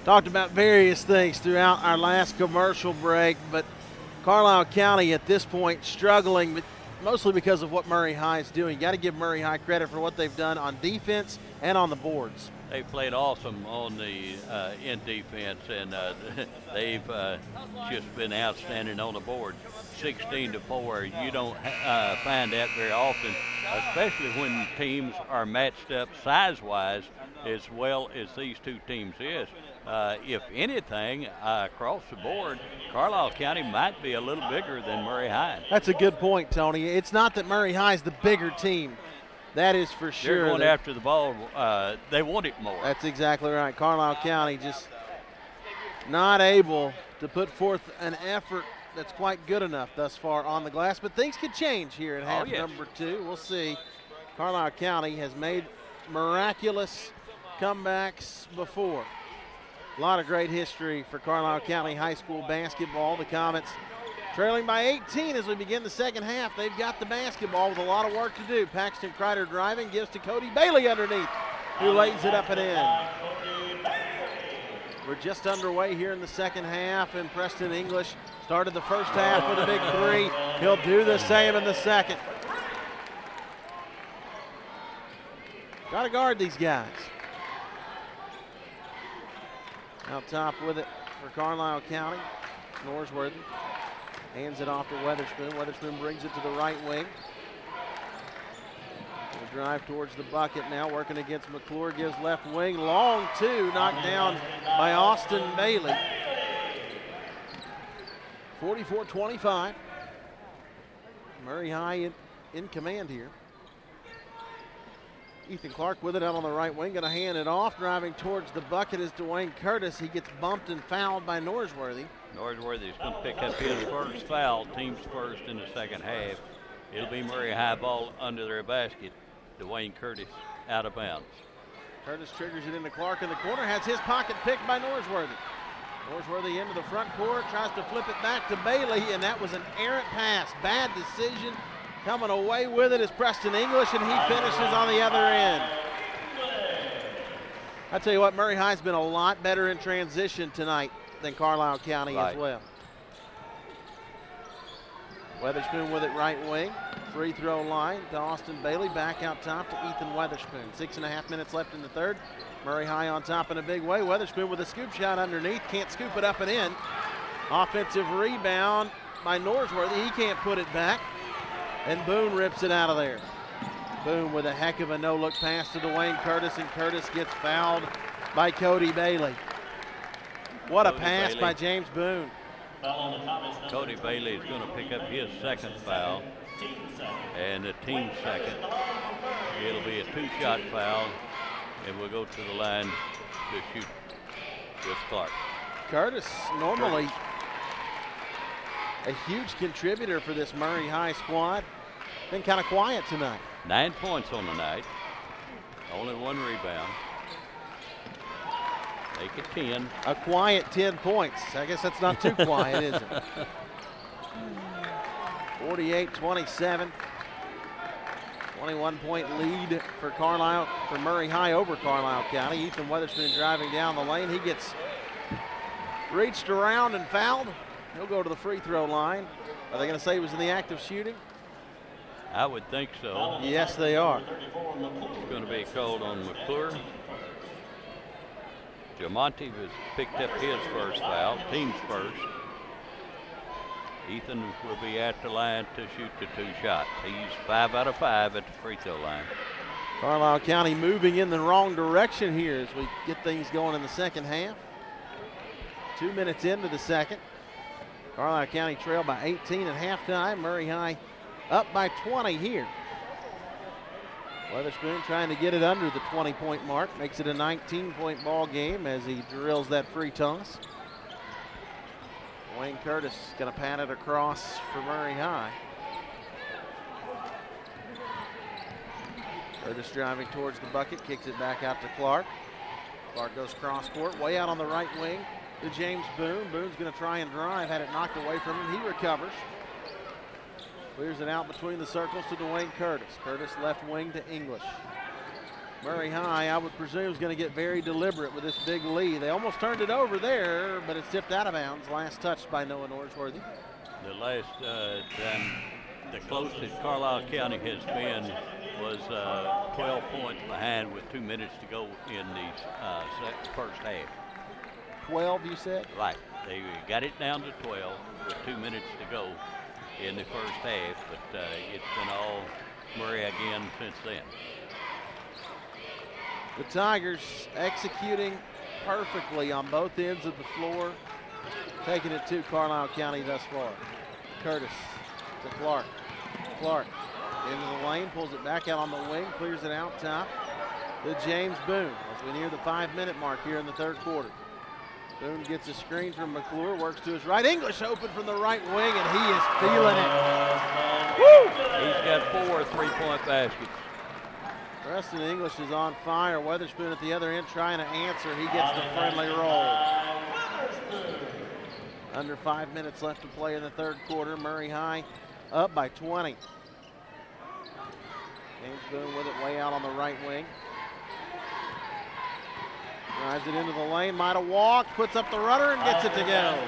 talked about various things throughout our last commercial break, but Carlisle County at this point struggling, but mostly because of what Murray High is doing. You got to give Murray High credit for what they've done on defense and on the boards. They played awesome on the in defense, and they've just been outstanding on the board. 16-4. You don't find that very often, especially when teams are matched up size-wise as well as these two teams is. If anything, across the board, Carlisle County might be a little bigger than Murray High. That's a good point, Tony. It's not that Murray High is the bigger team. That is for sure. They're going after the ball. They want it more. That's exactly right. Carlisle County just not able to put forth an effort that's quite good enough thus far on the glass. But things could change here in half number 2. We'll see. Carlisle County has made miraculous comebacks before. A lot of great history for Carlisle County High School basketball. The Comets trailing by 18 as we begin the second half. They've got the basketball with a lot of work to do. Paxton Kreider driving, gives to Cody Bailey underneath, who lays it up and in. We're just underway here in the second half, and Preston English started the first half with a big 3. He'll do the same in the second. Got to guard these guys. Out top with it for Carlisle County, Norsworthy. Hands it off to Weatherspoon. Weatherspoon brings it to the right wing. We'll drive towards the bucket now, working against McClure. Gives left wing. Long 2, knocked down by Austin Bailey. 44-25. Murray High in command here. Ethan Clark with it out on the right wing, going to hand it off. Driving towards the bucket is Dwayne Curtis. He gets bumped and fouled by Norsworthy. Norsworthy is going to pick up his first foul, team's first in the second half. It'll be Murray High ball under their basket. Dwayne Curtis out of bounds. Curtis triggers it into Clark in the corner, has his pocket picked by Norsworthy. Norsworthy into the front court, tries to flip it back to Bailey, and that was an errant pass. Bad decision. Coming away with it is Preston English, and he finishes on the other end. I tell you what, Murray High's been a lot better in transition tonight than Carlisle County as well. Weatherspoon with it right wing. Free throw line to Austin Bailey. Back out top to Ethan Weatherspoon. 6.5 minutes left in the third. Murray High on top in a big way. Weatherspoon with a scoop shot underneath. Can't scoop it up and in. Offensive rebound by Norsworthy. He can't put it back. And Boone rips it out of there. Boone with a heck of a no-look pass to Dwayne Curtis, and Curtis gets fouled by Cody Bailey. What a pass by James Boone. Cody Bailey is going to pick up his second foul and the team's second. It'll be a 2-shot foul, and we'll go to the line to shoot with Clark. Curtis, normally a huge contributor for this Murray High squad. Been kind of quiet tonight. 9 points on the night. Only 1 rebound. Make it 10. A quiet 10 points. I guess that's not too quiet, is it? 48-27. 21-point lead for Carlisle, for Murray High over Carlisle County. Ethan Weatherspoon driving down the lane. He gets reached around and fouled. He'll go to the free throw line. Are they going to say he was in the act of shooting? I would think so. Yes, they are. It's going to be called on McClure. Jamonte has picked up his first foul, team's first. Ethan will be at the line to shoot the 2 shots. He's 5 out of 5 at the free throw line. Carlisle County moving in the wrong direction here as we get things going in the second half. 2 minutes into the second. Carlisle County trailed by 18 at halftime. Murray High up by 20 here. Weatherspoon trying to get it under the 20-point mark. Makes it a 19-point ball game as he drills that free toss. Wayne Curtis going to pat it across for Murray High. Curtis driving towards the bucket, kicks it back out to Clark. Clark goes cross court, way out on the right wing to James Boone. Boone's going to try and drive, had it knocked away from him. He recovers. Clears it out between the circles to Dwayne Curtis. Curtis left wing to English. Murray High, I would presume, is going to get very deliberate with this big lead. They almost turned it over there, but it's tipped out of bounds. Last touched by Noah Norsworthy. The last time the closest Carlisle County has been was 12 points behind with 2 minutes to go in the first half. 12, you said? Right. They got it down to 12 with 2 minutes to go in the first half, but it's been all Murray again since then. The Tigers executing perfectly on both ends of the floor, taking it to Carlisle County thus far. Curtis to Clark. Clark into the lane, pulls it back out on the wing, clears it out top to James Boone as we near the 5-minute mark here in the third quarter. Boone gets a screen from McClure, works to his right. English open from the right wing, and he is feeling it. Woo! He's got 4 3-point baskets. Preston English is on fire. Weatherspoon at the other end trying to answer. He gets the friendly roll. Under 5 minutes left to play in the third quarter. Murray High up by 20. James Boone with it way out on the right wing. Drives it into the lane, might have walked, puts up the rudder and gets it to go.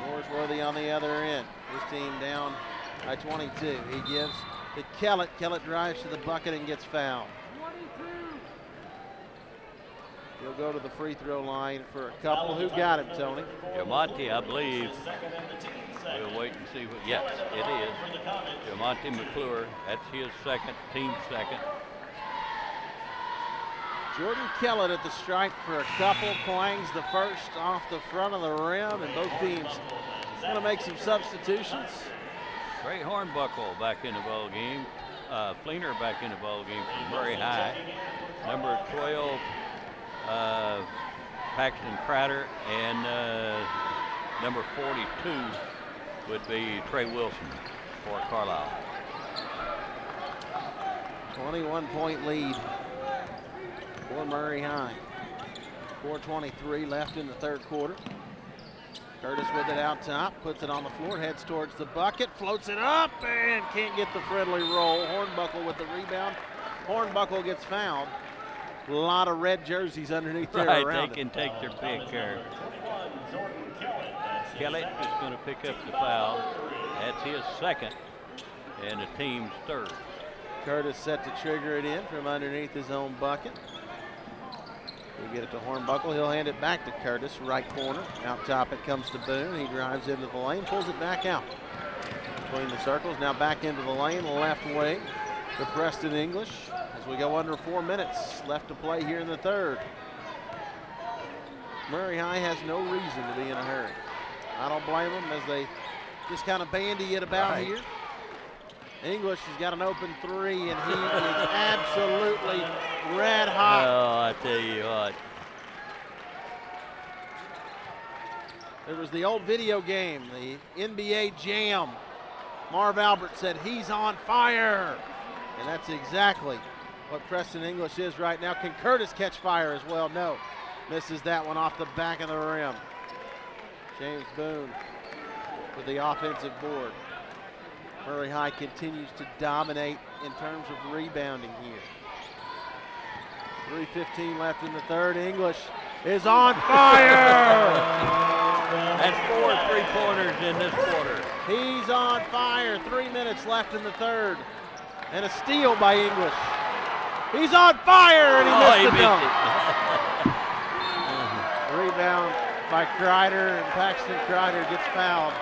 Norsworthy on the other end. His team down by 22. He gives to Kellett. Kellett drives to the bucket and gets fouled. He'll go to the free throw line for a couple. Who got him, Tony? Jamonte, I believe. We'll wait and see what, yes, it is. Jamonte McClure, that's his second, team second. Jordan Kellett at the stripe for a couple, clangs the first off the front of the rim, and both teams going to make some substitutions. Trey Hornbuckle back in the ball game. Fleener back in the ball game from Murray High. Number 12, Paxton Crowder, and number 42 would be Trey Wilson for Carlisle. 21-point lead for Murray High. 4:23 left in the third quarter. Curtis with it out top, puts it on the floor, heads towards the bucket, floats it up, and can't get the friendly roll. Hornbuckle with the rebound. Hornbuckle gets fouled. A lot of red jerseys underneath there around they can take their pick here. Kellett is going to pick up the foul. That's his second, and the team's third. Curtis set to trigger it in from underneath his own bucket. He'll get it to Hornbuckle. He'll hand it back to Curtis, right corner. Out top it comes to Boone. He drives into the lane, pulls it back out. Between the circles, now back into the lane, left wing to Preston English. As we go under 4 minutes left to play here in the third. Murray High has no reason to be in a hurry. I don't blame them as they just kind of bandy it about here. English has got an open three, and he is absolutely red hot. Oh, I tell you what. It was the old video game, the NBA Jam. Marv Albert said, he's on fire. And that's exactly what Preston English is right now. Can Curtis catch fire as well? No. Misses that one off the back of the rim. James Boone with the offensive board. Murray High continues to dominate in terms of rebounding here. 3:15 left in the third. English is on fire! That's 4 3-pointers in this quarter. He's on fire. 3 minutes left in the third. And a steal by English. He's on fire, and he missed the dunk. Rebound by Kreider, and Paxton Kreider gets fouled,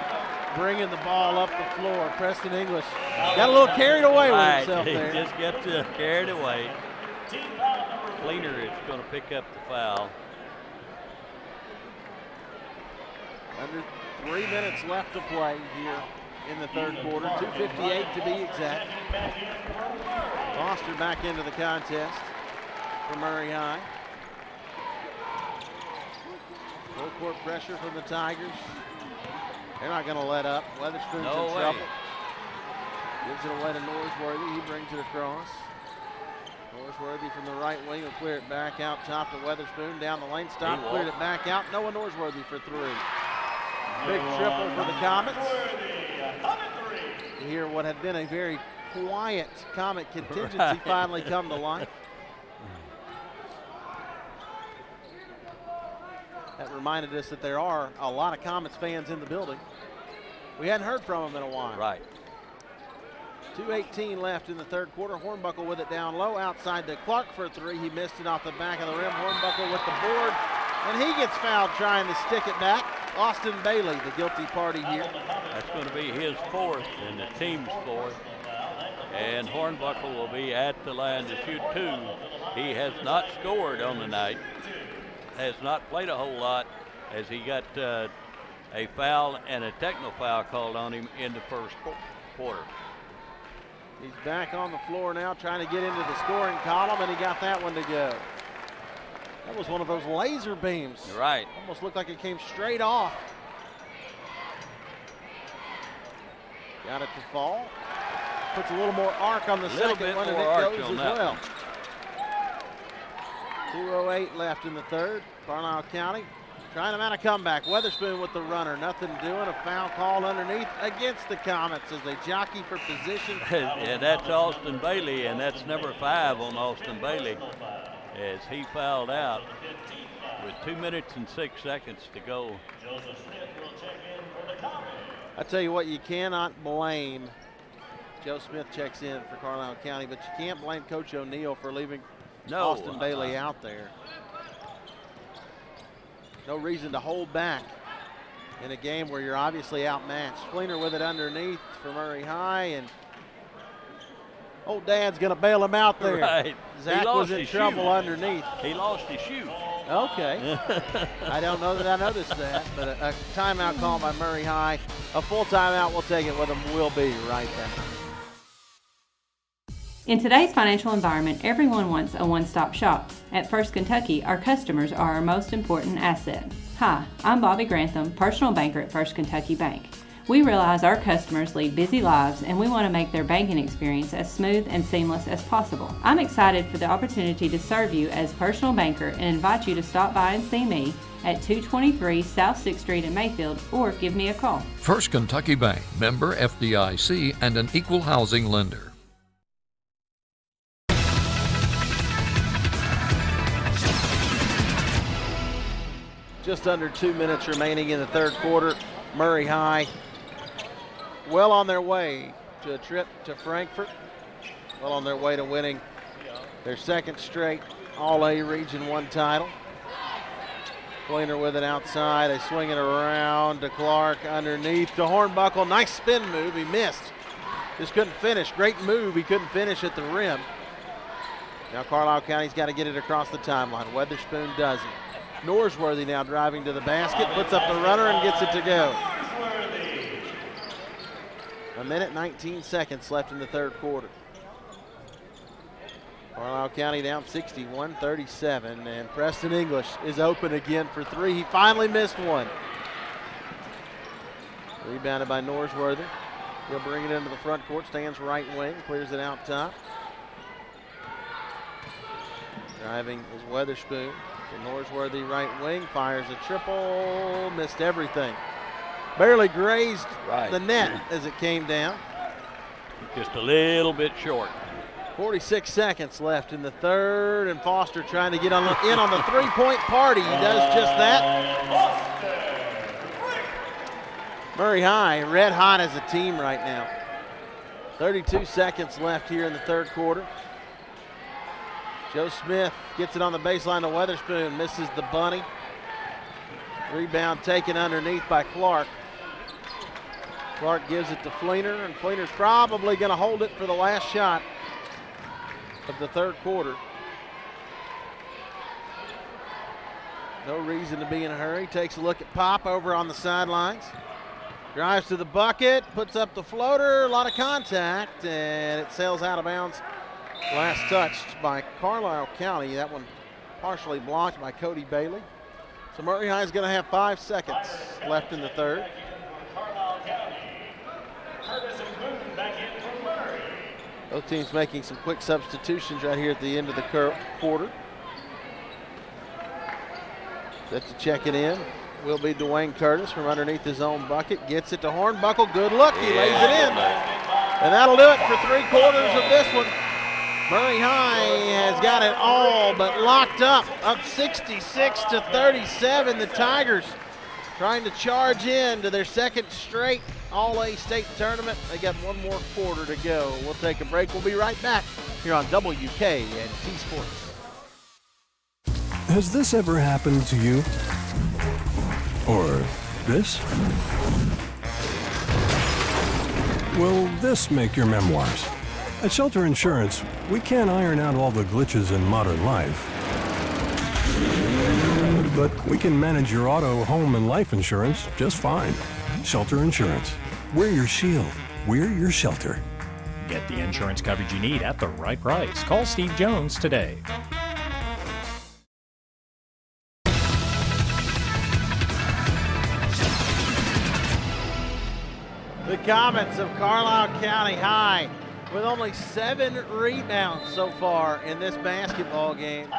bringing the ball up the floor. Preston English got a little carried away with himself there. He just got carried away. Cleaner is going to pick up the foul. Under 3 minutes left to play here in the third quarter. 2:58 to be exact. Foster back into the contest for Murray High. Full court pressure from the Tigers. They're not going to let up. Weatherspoon's in trouble. Gives it away to Norsworthy. He brings it across. Norsworthy from the right wing will clear it back out top to Weatherspoon. Down the lane, stop, cleared it back out. Noah Norsworthy for three. Big triple for the Comets. Here, what had been a very quiet Comet contingency finally come to life. That reminded us that there are a lot of Comets fans in the building. We hadn't heard from them in a while. Right. 2:18 left in the third quarter. Hornbuckle with it down low, outside to Clark for three. He missed it off the back of the rim. Hornbuckle with the board, and he gets fouled trying to stick it back. Austin Bailey, the guilty party here. That's going to be his fourth and the team's fourth. And Hornbuckle will be at the line to shoot two. He has not scored on the night. Has not played a whole lot as he got a foul and a technical foul called on him in the first quarter. He's back on the floor now trying to get into the scoring column, and he got that one to go. That was one of those laser beams. Right. Almost looked like it came straight off. Got it to fall. Puts a little more arc on the second one, and it goes as well. 2:08 left in the third. Carlisle County trying to mount a comeback. Weatherspoon with the runner. Nothing doing. A foul call underneath against the Comets as they jockey for position. Yeah, that's Austin Bailey, and that's number 5 on Austin Bailey as he fouled out with 2 minutes and 6 seconds to go. I tell you what, you cannot blame. Joe Smith checks in for Carlisle County, but you can't blame Coach O'Neill for leaving Austin Bailey out there. No reason to hold back in a game where you're obviously outmatched. Fleener with it underneath for Murray High, and old Dad's going to bail him out there. Right. Zach was in trouble underneath. He lost his shoe. Okay. I don't know that I noticed that, but a timeout call by Murray High. A full timeout, we'll take it with them. We'll be right back. In today's financial environment, everyone wants a one-stop shop. At First Kentucky, our customers are our most important asset. Hi, I'm Bobby Grantham, personal banker at First Kentucky Bank. We realize our customers lead busy lives and we want to make their banking experience as smooth and seamless as possible. I'm excited for the opportunity to serve you as personal banker and invite you to stop by and see me at 223 South 6th Street in Mayfield or give me a call. First Kentucky Bank, member FDIC and an equal housing lender. Just under 2 minutes remaining in the third quarter. Murray High well on their way to a trip to Frankfort. Well on their way to winning their second straight All-A Region 1 title. Fleener with it outside. They swing it around to Clark underneath to Hornbuckle. Nice spin move. He missed. Just couldn't finish. Great move. He couldn't finish at the rim. Now Carlisle County's got to get it across the timeline. Weatherspoon doesn't. Norsworthy now driving to the basket, puts up the runner and gets it to go. 1 minute, 19 seconds left in the third quarter. Carlisle County down 61-37, and Preston English is open again for three. He finally missed one. Rebounded by Norsworthy. He'll bring it into the front court, stands right wing, clears it out top. Driving is Weatherspoon. The Norsworthy right wing, fires a triple, missed everything. Barely grazed the net as it came down. Just a little bit short. 46 seconds left in the third, and Foster trying to get in on the three-point party. He does just that. Murray High, red hot as a team right now. 32 seconds left here in the third quarter. Joe Smith gets it on the baseline to Weatherspoon, misses the bunny. Rebound taken underneath by Clark. Clark gives it to Fleener, and Fleener's probably going to hold it for the last shot of the third quarter. No reason to be in a hurry. Takes a look at Pop over on the sidelines. Drives to the bucket, puts up the floater, a lot of contact, and it sails out of bounds. Last touched by Carlisle County. That one partially blocked by Cody Bailey. So Murray High is going to have 5 seconds left in the third. Both teams making some quick substitutions right here at the end of the quarter. Set to check it in will be Dwayne Curtis from underneath his own bucket. Gets it to Hornbuckle. Good look. He lays it in. And that'll do it for 3/4 of this one. Murray High has got it all but locked up 66-37. The Tigers trying to charge in to their second straight All-A state tournament. They got one more quarter to go. We'll take a break. We'll be right back here on WK and T Sports. Has this ever happened to you? Or this? Will this make your memoirs? At Shelter Insurance, we can't iron out all the glitches in modern life. But we can manage your auto, home, and life insurance just fine. Shelter Insurance. We're your shield. We're your shelter. Get the insurance coverage you need at the right price. Call Steve Jones today. The Comets of Carlisle County High with only 7 rebounds so far in this basketball game.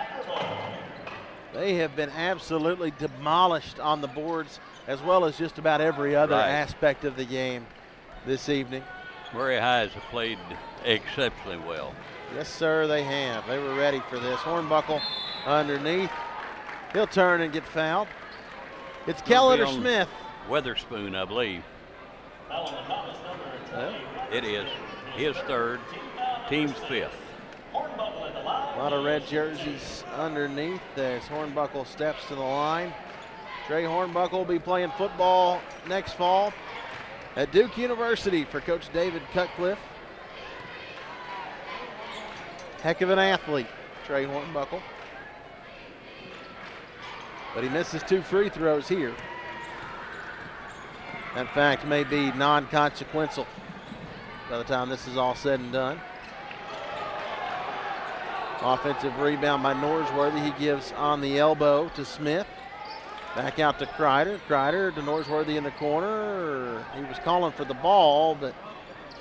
They have been absolutely demolished on the boards, as well as just about every other aspect of the game this evening. Murray High has played exceptionally well. Yes, sir, they have. They were ready for this. Hornbuckle underneath. He'll turn and get fouled. It's Kellett or Smith. Weatherspoon, I believe. It is his third, team's fifth. A lot of red jerseys underneath as Hornbuckle steps to the line. Trey Hornbuckle will be playing football next fall at Duke University for Coach David Cutcliffe. Heck of an athlete, Trey Hornbuckle. But he misses 2 free throws here. In fact, may be non-consequential by the time this is all said and done. Offensive rebound by Norsworthy. He gives on the elbow to Smith. Back out to Kreider. Kreider to Norsworthy in the corner. He was calling for the ball, but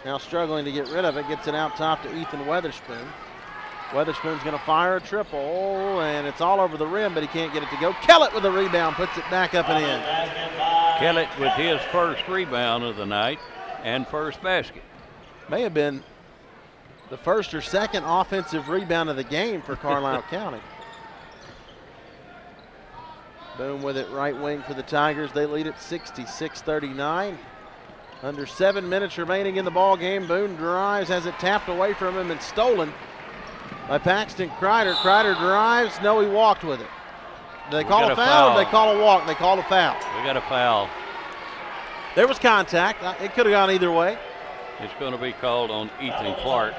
now struggling to get rid of it. Gets it out top to Ethan Weatherspoon. Weatherspoon's going to fire a triple, and it's all over the rim, but he can't get it to go. Kellett with a rebound, puts it back up and in. Kellett with his first rebound of the night and first basket. May have been the first or second offensive rebound of the game for Carlisle County. Boone with it right wing for the Tigers. They lead at 66-39. Under 7 minutes remaining in the ball game. Boone drives, has it tapped away from him and stolen by Paxton Kreider. Kreider drives. No, he walked with it. Do they call a foul or do they call a walk? They called a foul. We got a foul. There was contact. It could have gone either way. It's going to be called on Ethan Clark.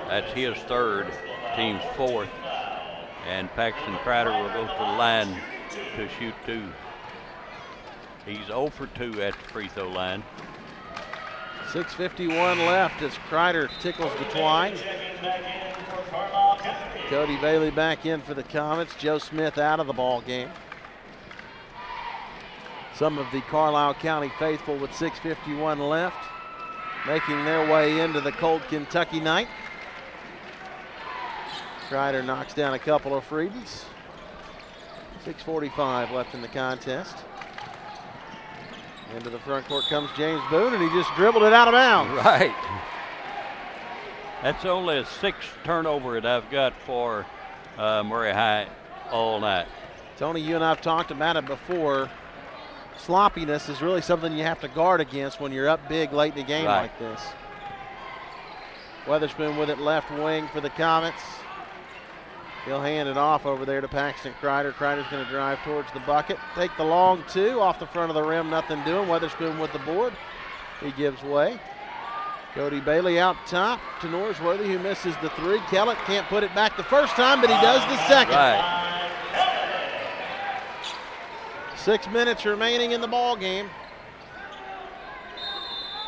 That's his third, team's fourth. And Paxton Crider will go to the line to shoot 2. He's 0 for 2 at the free throw line. 6:51 left as Crider tickles the twine. Cody Bailey back in for the Comets. Joe Smith out of the ball game. Some of the Carlisle County faithful with 6:51 left, making their way into the cold Kentucky night. Crider knocks down a couple of freebies. 6:45 left in the contest. Into the front court comes James Boone, and he just dribbled it out of bounds. Right. That's only a 6th turnover that I've got for Murray High all night. Tony, you and I have talked about it before. Sloppiness is really something you have to guard against when you're up big late in the game like this. Weatherspoon with it left wing for the Comets. He'll hand it off over there to Paxton Crider. Crider's going to drive towards the bucket. Take the long 2 off the front of the rim, nothing doing. Weatherspoon with the board. He gives way. Cody Bailey out top to Norsworthy, who misses the 3. Kellett can't put it back the first time, but he does the second. Right. 6 minutes remaining in the ball game.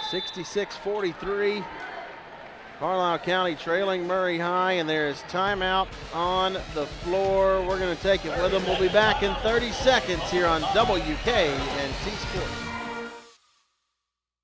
66-43. Carlisle County trailing Murray High, and there is timeout on the floor. We're going to take it with them. We'll be back in 30 seconds here on WK and T Sports.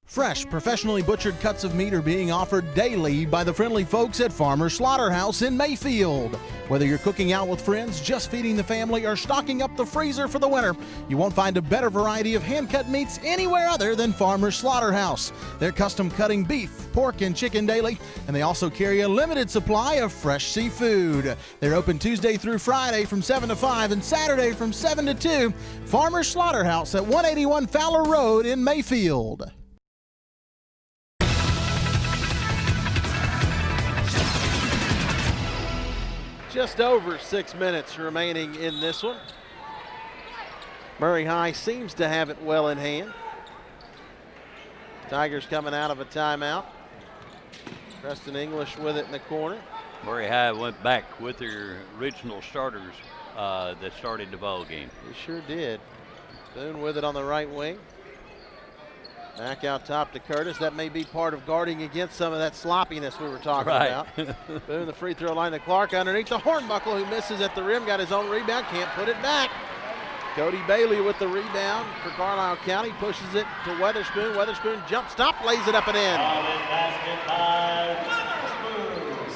Fresh, professionally butchered cuts of meat are being offered daily by the friendly folks at Farmer's Slaughterhouse in Mayfield. Whether you're cooking out with friends, just feeding the family, or stocking up the freezer for the winter, you won't find a better variety of hand-cut meats anywhere other than Farmer's Slaughterhouse. They're custom cutting beef, pork, and chicken daily, and they also carry a limited supply of fresh seafood. They're open Tuesday through Friday from 7 to 5 and Saturday from 7 to 2. Farmer's Slaughterhouse at 181 Fowler Road in Mayfield. Just over 6 minutes remaining in this one. Murray High seems to have it well in hand. Tigers coming out of a timeout. Preston English with it in the corner. Murray High went back with their original starters that started the ball game. They sure did. Boone with it on the right wing. Back out top to Curtis. That may be part of guarding against some of that sloppiness we were talking about. Boone, the free throw line to Clark underneath the Hornbuckle, who misses at the rim, got his own rebound, can't put it back. Cody Bailey with the rebound for Carlisle County, pushes it to Weatherspoon. Weatherspoon jump stop, lays it up and in.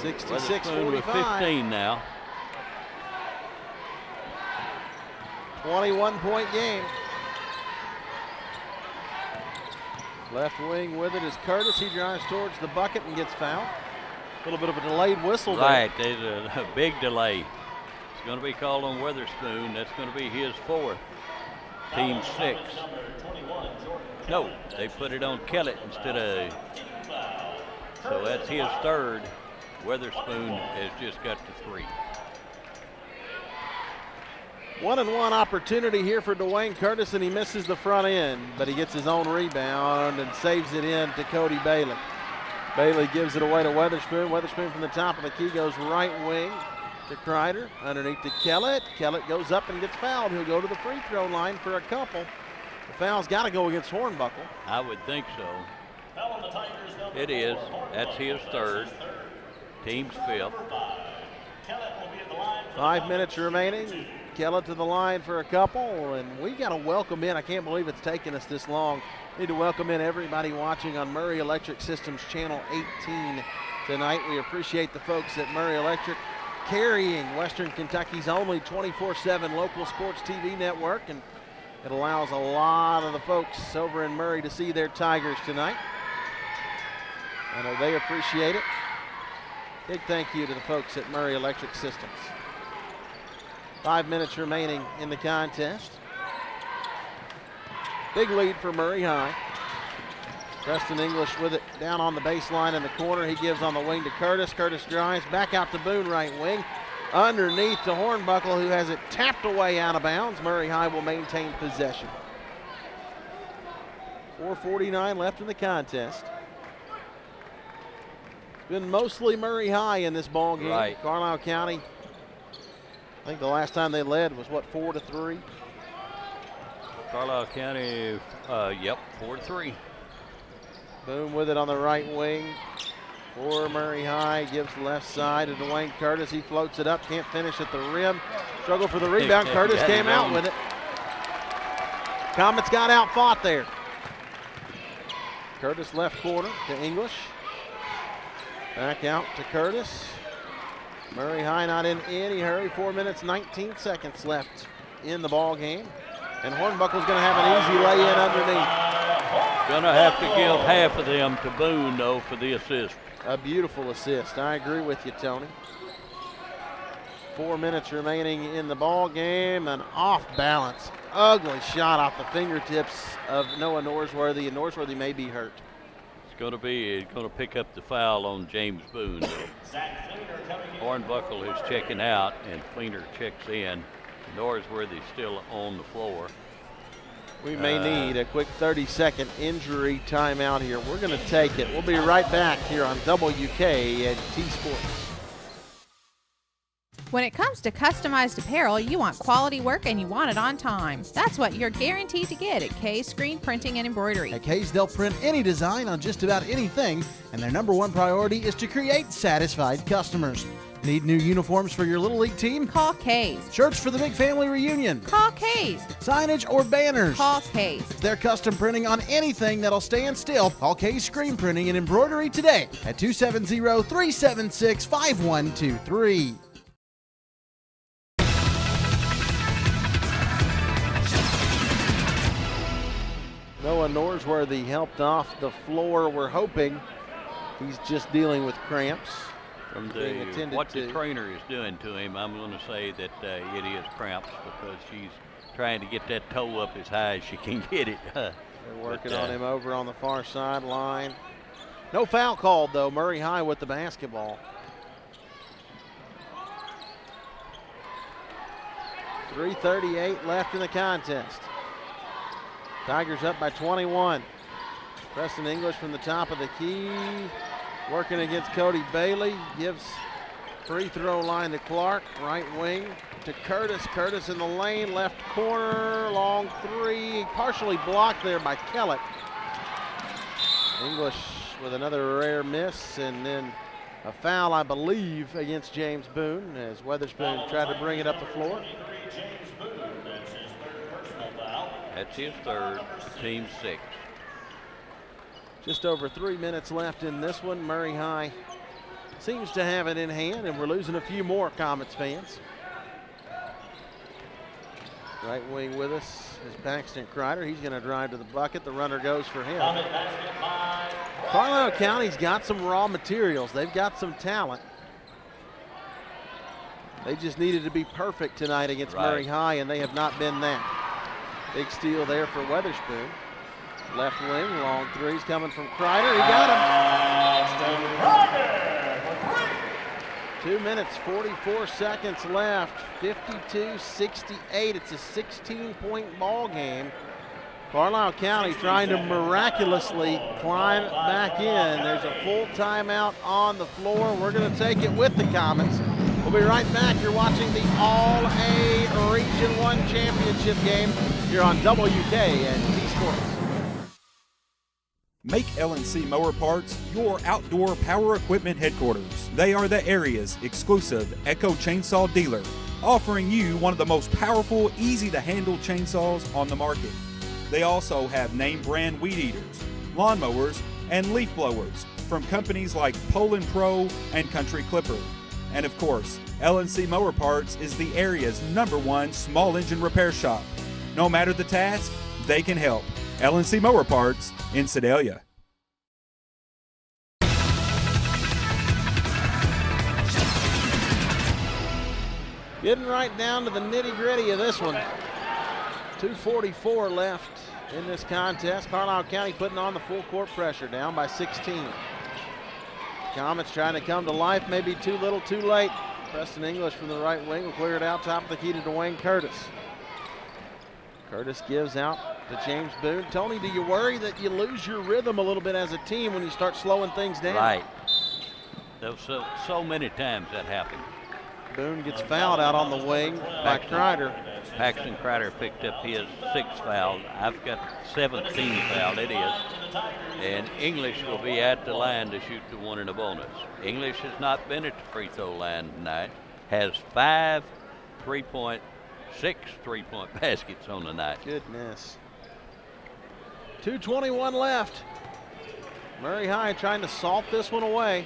66-45. With 15 now. 21-point game. Left wing with it is Curtis. He drives towards the bucket and gets fouled. A little bit of a delayed whistle there. Right, there's a big delay. It's going to be called on Weatherspoon. That's going to be his 4th. Team 6. No, they put it on Kellett instead of. So that's his 3rd. Weatherspoon has just got to 3. 1-and-1 opportunity here for Dwayne Curtis, and he misses the front end, but he gets his own rebound and saves it in to Cody Bailey. Bailey gives it away to Weatherspoon. Weatherspoon from the top of the key goes right wing to Crider. Underneath to Kellett. Kellett goes up and gets fouled. He'll go to the free throw line for a couple. The foul's got to go against Hornbuckle. I would think so. It is. That's his 3rd. Team's 5th. 5 minutes remaining. Kellett to the line for a couple, and we got to welcome in. I can't believe it's taken us this long. Need to welcome in everybody watching on Murray Electric Systems Channel 18 tonight. We appreciate the folks at Murray Electric carrying Western Kentucky's only 24/7 local sports TV network, and it allows a lot of the folks over in Murray to see their Tigers tonight. I know they appreciate it. Big thank you to the folks at Murray Electric Systems. 5 minutes remaining in the contest. Big lead for Murray High. Preston English with it down on the baseline in the corner. He gives on the wing to Curtis. Curtis drives back out to Boone right wing. Underneath to Hornbuckle, who has it tapped away out of bounds. Murray High will maintain possession. 4:49 left in the contest. been mostly Murray High in this ball game. Right. Carlisle County, I think the last time they led was, what, 4-3? Carlisle County, yep, 4-3. Boone with it on the right wing for Murray High. Gives left side to Dwayne Curtis. He floats it up, can't finish at the rim. Struggle for the rebound. Curtis came out with it. Comets got out fought there. Curtis left corner to English. Back out to Curtis. Murray High not in any hurry. 4 minutes, 19 seconds left in the ball game. And Hornbuckle's going to have an easy lay-in underneath. Going to have to give half of them to Boone, though, for the assist. A beautiful assist. I agree with you, Tony. 4 minutes remaining in the ball game. An off-balance, ugly shot off the fingertips of Noah Norsworthy, and Norsworthy may be hurt. It's going to pick up the foul on James Boone. Hornbuckle is checking out, and Fleener checks in. Norsworthy still on the floor. We may need a quick 30-second injury timeout here. We're going to take it. We'll be right back here on WK and T Sports. When it comes to customized apparel, you want quality work and you want it on time. That's what you're guaranteed to get at K's Screen Printing and Embroidery. At K's, they'll print any design on just about anything, and their number one priority is to create satisfied customers. Need new uniforms for your Little League team? Call K's. Shirts for the big family reunion? Call K's. Signage or banners? Call K's. They're custom printing on anything that'll stand still. Call K's Screen Printing and Embroidery today at 270-376-5123. Noah Norsworthy helped off the floor. We're hoping he's just dealing with cramps. From what the trainer is doing to him, I'm going to say that it is cramps because she's trying to get that toe up as high as she can get it. They're working on him over on the far sideline. No foul called, though. Murray High with the basketball. 3:38 left in the contest. Tigers up by 21. Preston English from the top of the key. Working against Cody Bailey. Gives free throw line to Clark. Right wing to Curtis. Curtis in the lane. Left corner. Long three. Partially blocked there by Kellett. English with another rare miss. And then a foul, I believe, against James Boone as Weatherspoon tried to bring it up the floor. That's his third, team 6. Just over 3 minutes left in this one. Murray High seems to have it in hand, and we're losing a few more Comets fans. Right wing with us is Paxton Kreider. He's going to drive to the bucket. The runner goes for him. Carlisle County's got some raw materials. They've got some talent. They just needed to be perfect tonight against Murray High, and they have not been that. Big steal there for Weatherspoon. Left wing, long threes coming from Kreider. He got him. 2 minutes, 44 seconds left. 52-68. It's a 16-point ball game. Carlisle County trying to miraculously climb back in. There's a full timeout on the floor. We're going to take it with the Comets. We'll be right back. You're watching the All-A Region 1 Championship game here on WK and T Sports. Make LNC Mower Parts your outdoor power equipment headquarters. They are the area's exclusive Echo Chainsaw dealer, offering you one of the most powerful, easy-to-handle chainsaws on the market. They also have name brand weed eaters, lawnmowers, and leaf blowers from companies like Poland Pro and Country Clipper. And of course, LNC Mower Parts is the area's #1 small engine repair shop. No matter the task, they can help. LNC Mower Parts in Sedalia. Getting right down to the nitty-gritty of this one. 2:44 left in this contest. Carlisle County putting on the full court pressure, down by 16. Comets trying to come to life, maybe too little, too late. Preston English from the right wing will clear it out top of the key to Dwayne Curtis. Curtis gives out to James Boone. Tony, do you worry that you lose your rhythm a little bit as a team when you start slowing things down? Right. So many times that happened. Boone gets fouled out on the wing by Kreider. Paxton Kreider picked up his 6th foul. I've got 17 foul, it is. And English will be at the line to shoot the one in a bonus. English has not been at the free throw line tonight. Has 6 3-point baskets on the night. Goodness. 2:21 left. Murray High trying to salt this one away.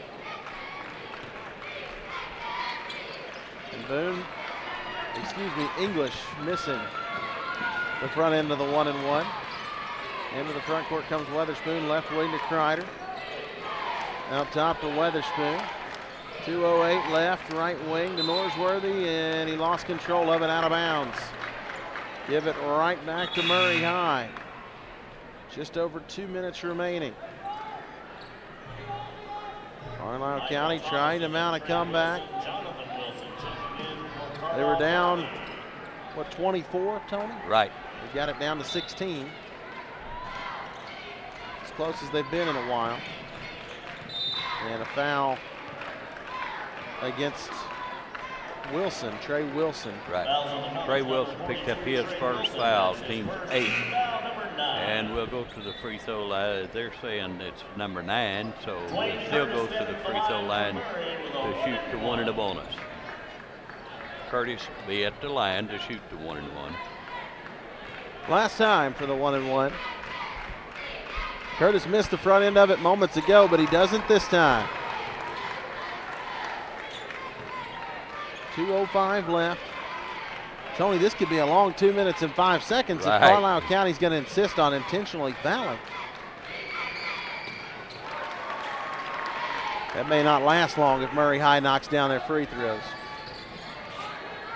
And English missing the front end of the 1-and-1. Into the front court comes Weatherspoon, left wing to Kreider. Out top to Weatherspoon. 2:08 left, right wing to Norsworthy, and he lost control of it out of bounds. Give it right back to Murray High. Just over 2 minutes remaining. Carlisle County trying to mount a comeback. They were down, 24, Tony? Right. They got it down to 16. As close as they've been in a while. And a foul against Wilson, Trey Wilson. Right. Trey Wilson picked up his first foul, team's 8th. And we'll go to the free throw line. They're saying it's number 9, so we'll still go to the free throw line to shoot the one in a bonus. Curtis will be at the line to shoot the 1-and-1. Last time for the 1-and-1. Curtis missed the front end of it moments ago, but he doesn't this time. 2:05 left. Tony, this could be a long 2 minutes and 5 seconds if Carlisle County's going to insist on intentionally fouling. That may not last long if Murray High knocks down their free throws.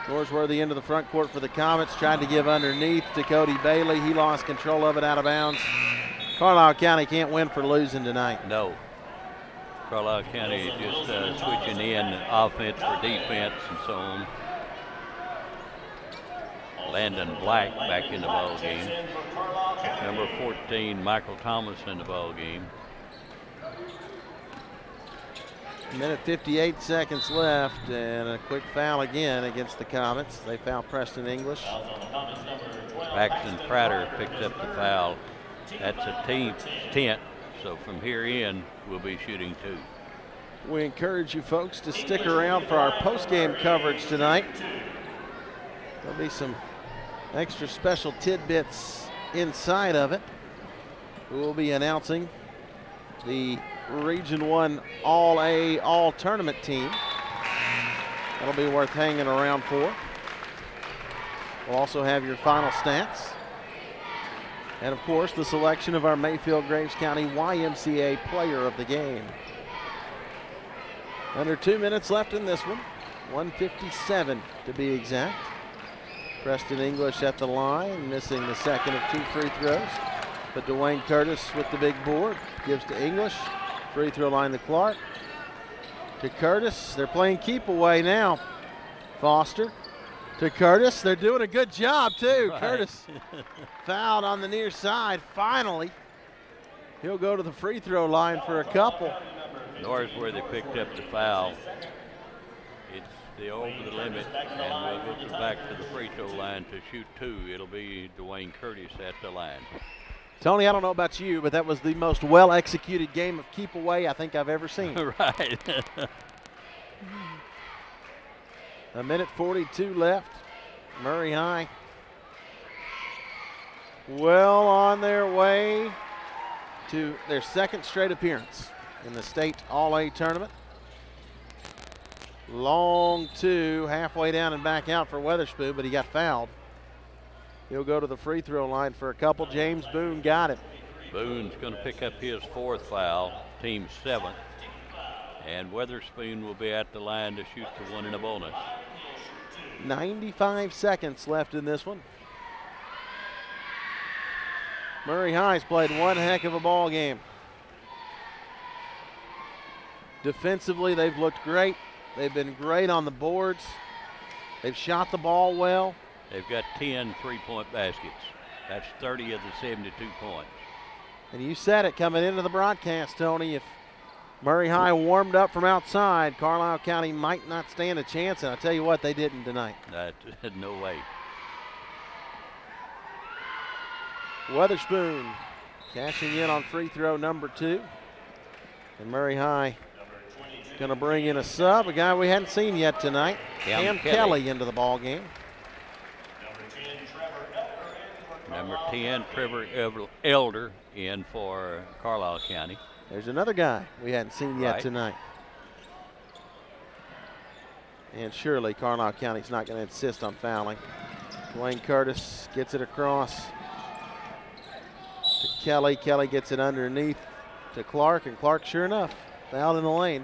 Norsworthy into the front court for the Comets, tried to give underneath to Cody Bailey. He lost control of it out of bounds. Carlisle County can't win for losing tonight. No. Carlisle County just switching in offense for defense and so on. Landon Black back in the ball game. Number 14, Michael Thomas in the ball game. Minute 58 seconds left, and a quick foul again against the Comets. They foul Preston English. Paxton Kreider picked up the foul. That's a team's 10th, so from here in, we'll be shooting 2. We encourage you folks to stick around for our post-game coverage tonight. There'll be some extra special tidbits inside of it. We'll be announcing the Region 1 All-A All-Tournament team. That'll be worth hanging around for. We'll also have your final stats. And of course, the selection of our Mayfield-Graves County YMCA player of the game. Under 2 minutes left in this one. 1:57 to be exact. Preston English at the line, missing the second of 2 free throws. But Dwayne Curtis with the big board, gives to English. Free throw line to Clark. To Curtis, they're playing keep away now. Foster to Curtis, they're doing a good job too. Right. Curtis fouled on the near side, finally. He'll go to the free throw line for a couple. Norsworthy picked up the foul. It's the over the limit, and we'll go back to the free throw line to shoot 2. It'll be Dwayne Curtis at the line. Tony, I don't know about you, but that was the most well-executed game of keep away I think I've ever seen. Right. A minute 42 left. Murray High well on their way to their second straight appearance in the state All-A tournament. Long 2, halfway down and back out for Weatherspoon, but he got fouled. He'll go to the free throw line for a couple. James Boone got it. Boone's going to pick up his 4th foul, team's 7th. And Weatherspoon will be at the line to shoot the 1 in a bonus. 95 seconds left in this one. Murray High's played one heck of a ball game. Defensively, they've looked great. They've been great on the boards. They've shot the ball well. They've got 10 3-point baskets. That's 30 of the 72 points. And you said it coming into the broadcast, Tony, if Murray High warmed up from outside. Carlisle County might not stand a chance, and I tell you what, they didn't tonight. No way. Weatherspoon cashing in on free throw number 2. And Murray High going to bring in a sub, a guy we hadn't seen yet tonight. Cam Kelly into the ball game. Number 10, Trevor Elder in for Carlisle County. There's another guy we hadn't seen yet tonight. And surely Carlisle County's not going to insist on fouling. Dwayne Curtis gets it across to Kelly. Kelly gets it underneath to Clark, and Clark, sure enough, fouled in the lane.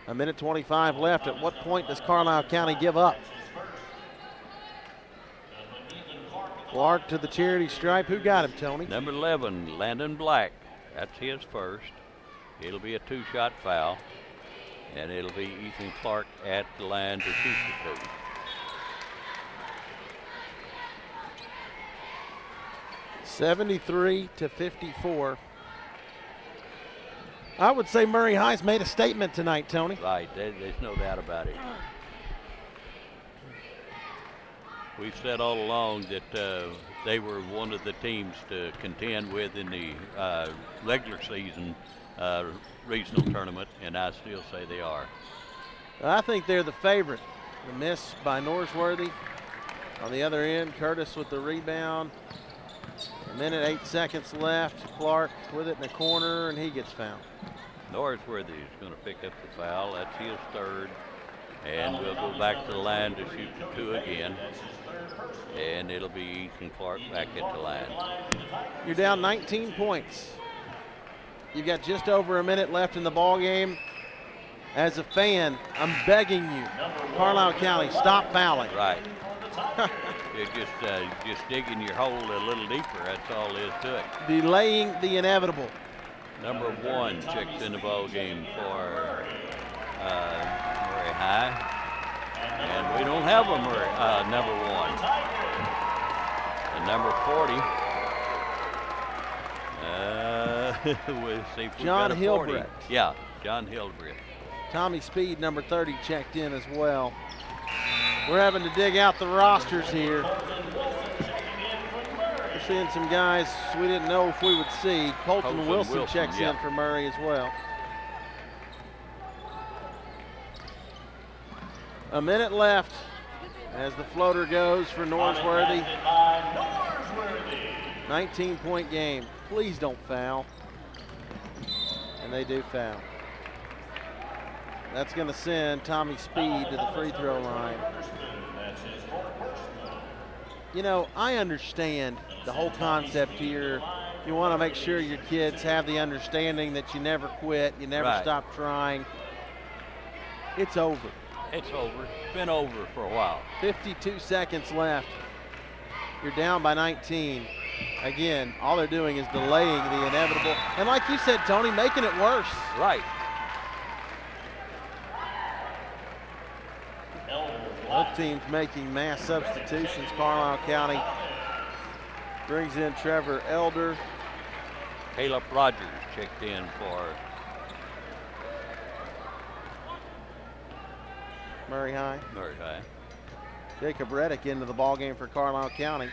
1:25 left. At what point does Carlisle County give up? Clark to the charity stripe. Who got him, Tony? Number 11, Landon Black. That's his first. It'll be a 2-shot foul, and it'll be Ethan Clark at the line to shoot the 2. (73-54). I would say Murray High's made a statement tonight, Tony. Right, there's no doubt about it. We've said all along that they were one of the teams to contend with in the regular season regional tournament, and I still say they are. I think they're the favorite. The miss by Norsworthy. On the other end, Curtis with the rebound. 1:08 left. Clark with it in the corner, and he gets fouled. Norsworthy is going to pick up the foul. That's his third. And we'll go back to the line to shoot the 2 again. And it'll be Ethan Clark back at the line. You're down 19 points. You've got just over a minute left in the ball game. As a fan, I'm begging you, Carlisle County, stop fouling. Right. You're just digging your hole a little deeper. That's all there is to it. Delaying the inevitable. Number 1 checks in the ball game for Murray High. And we don't have a number 1. And number 40. We'll see if John we've got a 40. Hilbrecht. Yeah, John Hilbrecht. Tommy Speed, number 30, checked in as well. We're having to dig out the rosters here. We're seeing some guys we didn't know if we would see. Colton Wilson checks in for Murray as well. A minute left as the floater goes for Norsworthy. 19-point game. Please don't foul. And they do foul. That's going to send Tommy Speed to the free throw line. You know, I understand the whole concept here. You want to make sure your kids have the understanding that you never quit, you never stop trying. It's over. It's over. It's been over for a while. 52 seconds left. You're down by 19. Again, all they're doing is delaying the inevitable. And like you said, Tony, making it worse. Right. Both teams making mass substitutions. Carlisle County brings in Trevor Elder. Caleb Rogers checked in for Murray High. Murray High. Jacob Reddick into the ball game for Carlisle County.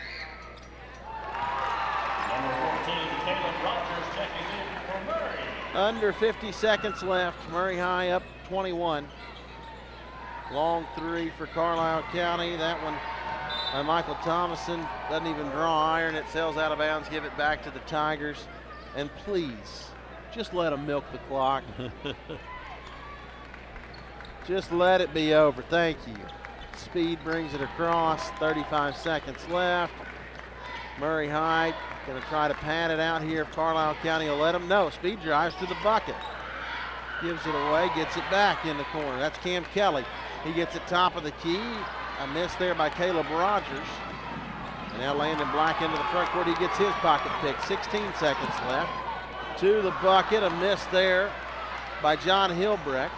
Number 14, Caleb Rogers checking in for Murray. Under 50 seconds left. Murray High up 21. Long 3 for Carlisle County. That one by Michael Thomason. Doesn't even draw iron. It sails out of bounds. Give it back to the Tigers. And please, just let them milk the clock. Just let it be over. Thank you. Speed brings it across. 35 seconds left. Murray High going to try to pad it out here if Carlisle County will let them. No, Speed drives to the bucket. Gives it away, gets it back in the corner. That's Cam Kelly. He gets it top of the key. A miss there by Caleb Rogers. And now Landon Black into the front court. He gets his pocket pick. 16 seconds left. To the bucket. A miss there by John Hilbrecht.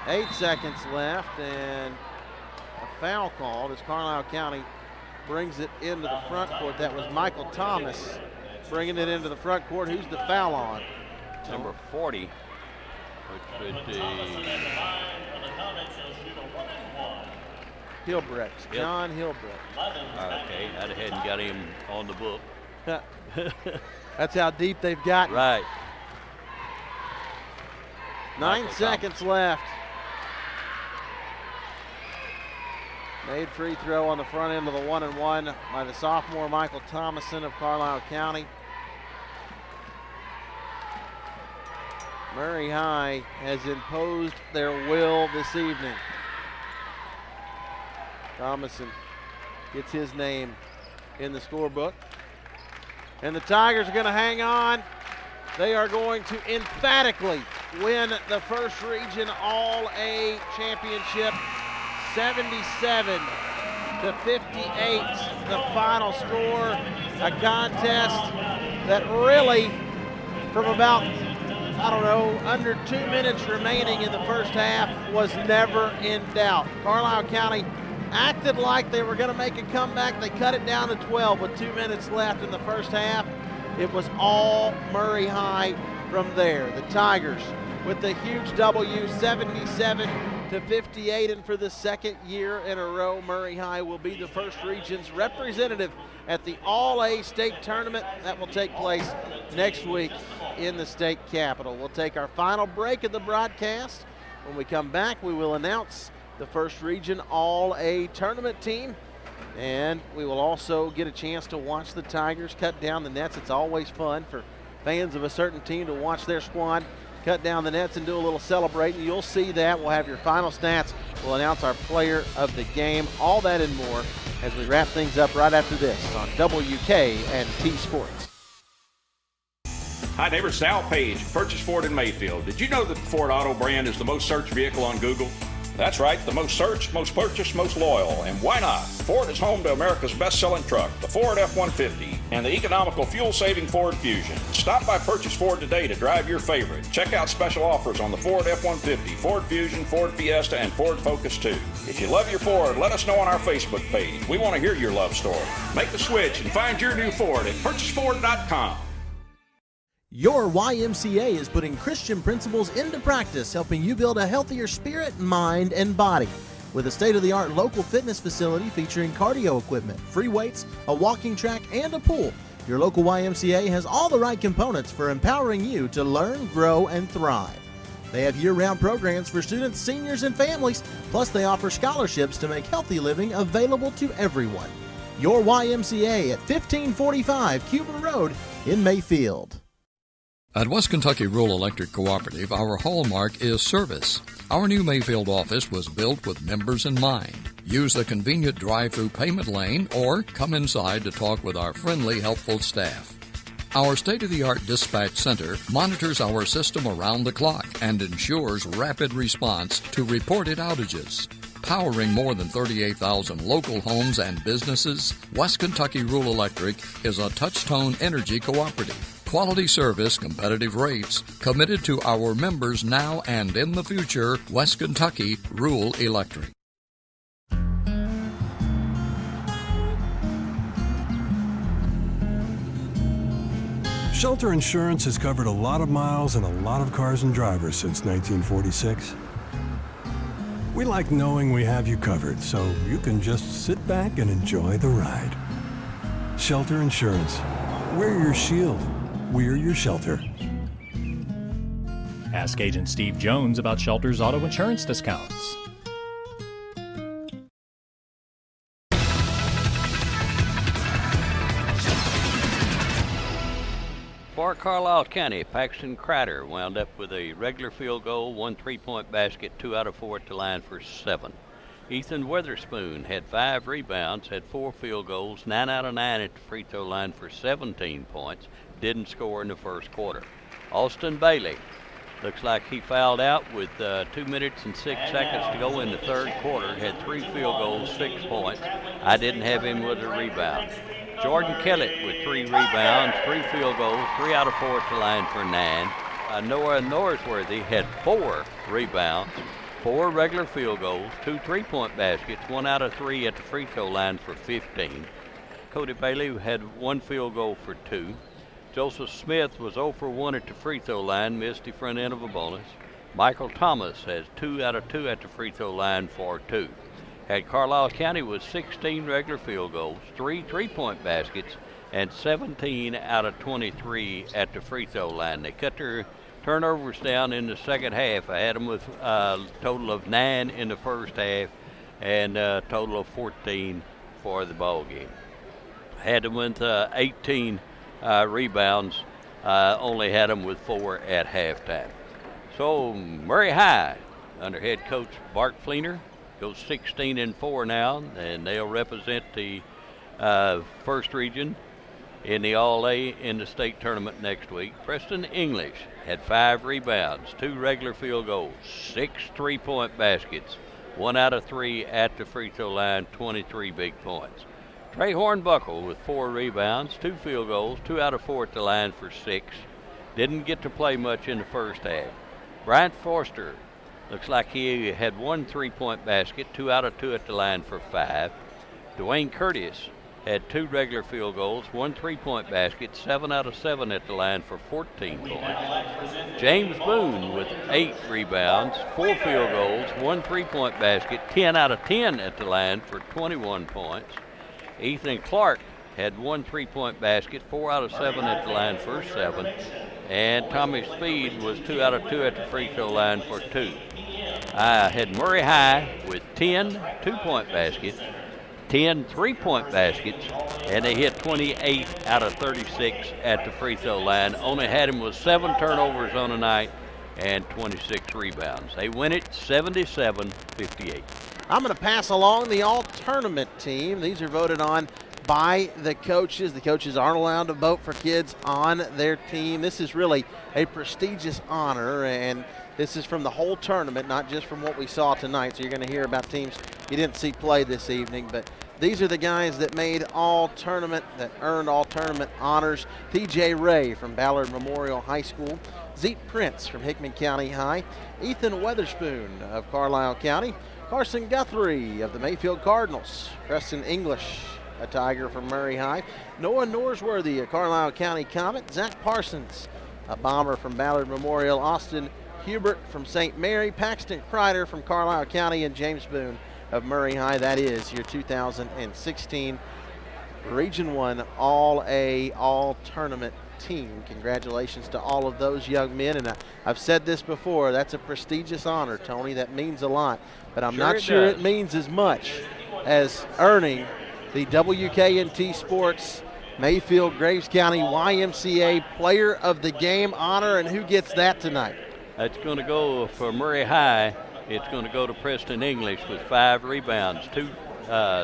8 seconds left. And a foul called as Carlisle County brings it into the front court. That was Michael Thomas bringing it into the front court. Who's the foul on? Number 40, which would be Hilbrecht, John Hilbrecht. Okay, I'd ahead and got him on the book. That's how deep they've gotten. Right. 9 seconds left. Made free throw on the front end of the 1-and-1 by the sophomore Michael Thomason of Carlisle County. Murray High has imposed their will this evening. Thomason gets his name in the scorebook. And the Tigers are going to hang on. They are going to emphatically win the first region All-A championship, 77-58, the final score. A contest that really, from about, under 2 minutes remaining in the first half, was never in doubt. Carlisle County acted like they were going to make a comeback. They cut it down to 12 with 2 minutes left in the first half. It was all Murray High from there. The Tigers with the huge W, 77-58, and for the second year in a row, Murray High will be the first region's representative at the All-A state tournament that will take place next week in the state capitol. We'll take our final break of the broadcast. When we come back, we will announce the first region All-A tournament team, and we will also get a chance to watch the Tigers cut down the nets. It's always fun for fans of a certain team to watch their squad cut down the nets and do a little celebrating. You'll see that. We'll have your final stats. We'll announce our player of the game. All that and more as we wrap things up right after this on WK and T Sports. Hi, neighbor. Sal Page, Purchase Ford in Mayfield. Did you know that the Ford Auto brand is the most searched vehicle on Google? That's right, the most searched, most purchased, most loyal. And why not? Ford is home to America's best-selling truck, the Ford F-150, and the economical fuel-saving Ford Fusion. Stop by Purchase Ford today to drive your favorite. Check out special offers on the Ford F-150, Ford Fusion, Ford Fiesta, and Ford Focus 2. If you love your Ford, let us know on our Facebook page. We want to hear your love story. Make the switch and find your new Ford at purchaseford.com. Your YMCA is putting Christian principles into practice, helping you build a healthier spirit, mind, and body. With a state-of-the-art local fitness facility featuring cardio equipment, free weights, a walking track, and a pool, your local YMCA has all the right components for empowering you to learn, grow, and thrive. They have year-round programs for students, seniors, and families, plus they offer scholarships to make healthy living available to everyone. Your YMCA at 1545 Cuba Road in Mayfield. At West Kentucky Rural Electric Cooperative, our hallmark is service. Our new Mayfield office was built with members in mind. Use the convenient drive-through payment lane or come inside to talk with our friendly, helpful staff. Our state-of-the-art dispatch center monitors our system around the clock and ensures rapid response to reported outages. Powering more than 38,000 local homes and businesses, West Kentucky Rural Electric is a touch-tone energy cooperative. Quality service, competitive rates, committed to our members now and in the future, West Kentucky Rural Electric. Shelter Insurance has covered a lot of miles and a lot of cars and drivers since 1946. We like knowing we have you covered, so you can just sit back and enjoy the ride. Shelter Insurance. We're your shield. We're your shelter. Ask Agent Steve Jones about Shelter's auto insurance discounts. For Carlisle County, Paxton Crider wound up with a regular field goal, 1 3-point basket, 2 out of 4 at the line for 7. Ethan Witherspoon had 5 rebounds, had 4 field goals, 9 out of 9 at the free throw line for 17 points. Didn't score in the first quarter. Austin Bailey looks like he fouled out with 2 minutes and 6 seconds to go in the third quarter. Had 3 field goals, 6 points. I didn't have him with a rebound. Jordan Kellett with 3 rebounds, 3 field goals, 3 out of 4 at the line for 9. Noah Norsworthy had 4 rebounds, 4 regular field goals, 2 3-point baskets, 1 out of 3 at the free throw line for 15. Cody Bailey had 1 field goal for 2. Joseph Smith was 0 for 1 at the free throw line, missed the front end of a bonus. Michael Thomas has 2 out of 2 at the free throw line for 2. Had Carlisle County with 16 regular field goals, 3 3-point baskets, and 17 out of 23 at the free throw line. They cut their turnovers down in the second half. I had them with a total of 9 in the first half and a total of 14 for the ball game. Had them with 18 rebounds, only had them with 4 at halftime. So Murray High, under head coach Bart Fleener, goes 16-4 now, and they'll represent the first region in the All-A in the state tournament next week. Preston English had 5 rebounds, 2 regular field goals, 6 3-point baskets, 1 out of 3 at the free throw line, 23 big points. Trey Hornbuckle with 4 rebounds, 2 field goals, 2 out of 4 at the line for 6. Didn't get to play much in the first half. Bryant Forster looks like he had 1 3-point basket, 2 out of 2 at the line for 5. Dwayne Curtis had 2 regular field goals, 1 3-point basket, 7 out of 7 at the line for 14 points. James Boone with 8 rebounds, 4 field goals, 1 3-point basket, 10 out of 10 at the line for 21 points. Ethan Clark had 1 3-point basket, 4 out of 7 at the line for 7. And Tommy Speed was 2 out of 2 at the free throw line for 2. I had Murray High with 10 2-point baskets, 10 3-point baskets, and they hit 28 out of 36 at the free throw line. Only had him with 7 turnovers on the night and 26 rebounds. They win it 77-58. I'm going to pass along the all-tournament team. These are voted on by the coaches. The coaches aren't allowed to vote for kids on their team. This is really a prestigious honor, and this is from the whole tournament, not just from what we saw tonight. So you're going to hear about teams you didn't see play this evening, but these are the guys that made all-tournament, that earned all-tournament honors. T.J. Ray from Ballard Memorial High School, Zeke Prince from Hickman County High, Ethan Weatherspoon of Carlisle County, Carson Guthrie of the Mayfield Cardinals, Preston English, a Tiger from Murray High, Noah Norsworthy of Carlisle County Comet, Zach Parsons, a Bomber from Ballard Memorial, Austin Hubert from St. Mary, Paxton Kreider from Carlisle County, and James Boone of Murray High. That is your 2016 Region 1 All-A All-Tournament team. Congratulations to all of those young men, and I've said this before, that's a prestigious honor, Tony. That means a lot, but I'm not sure it means as much as earning the WKNT Sports Mayfield Graves County YMCA Player of the Game honor, and who gets that tonight? That's going to go for Murray High. It's going to go to Preston English with 5 rebounds, 2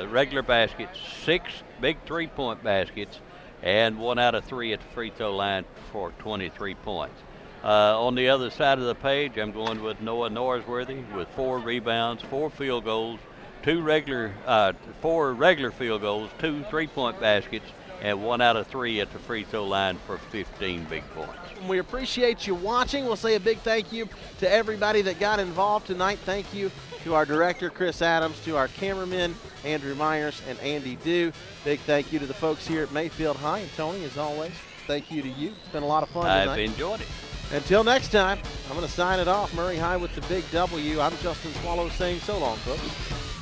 regular baskets, 6 big 3-point baskets, and 1 out of 3 at the free throw line for 23 points. On the other side of the page, I'm going with Noah Norsworthy with 4 rebounds, 4 field goals, 4 regular field goals, 2 3-point baskets, and 1 out of 3 at the free throw line for 15 big points. We appreciate you watching. We'll say a big thank you to everybody that got involved tonight. Thank you to our director, Chris Adams, to our cameramen, Andrew Myers and Andy Dew. Big thank you to the folks here at Mayfield High. And Tony, as always, thank you to you. It's been a lot of fun tonight. I've enjoyed it. Until next time, I'm going to sign it off. Murray High with the big W. I'm Justin Swallow saying so long, folks.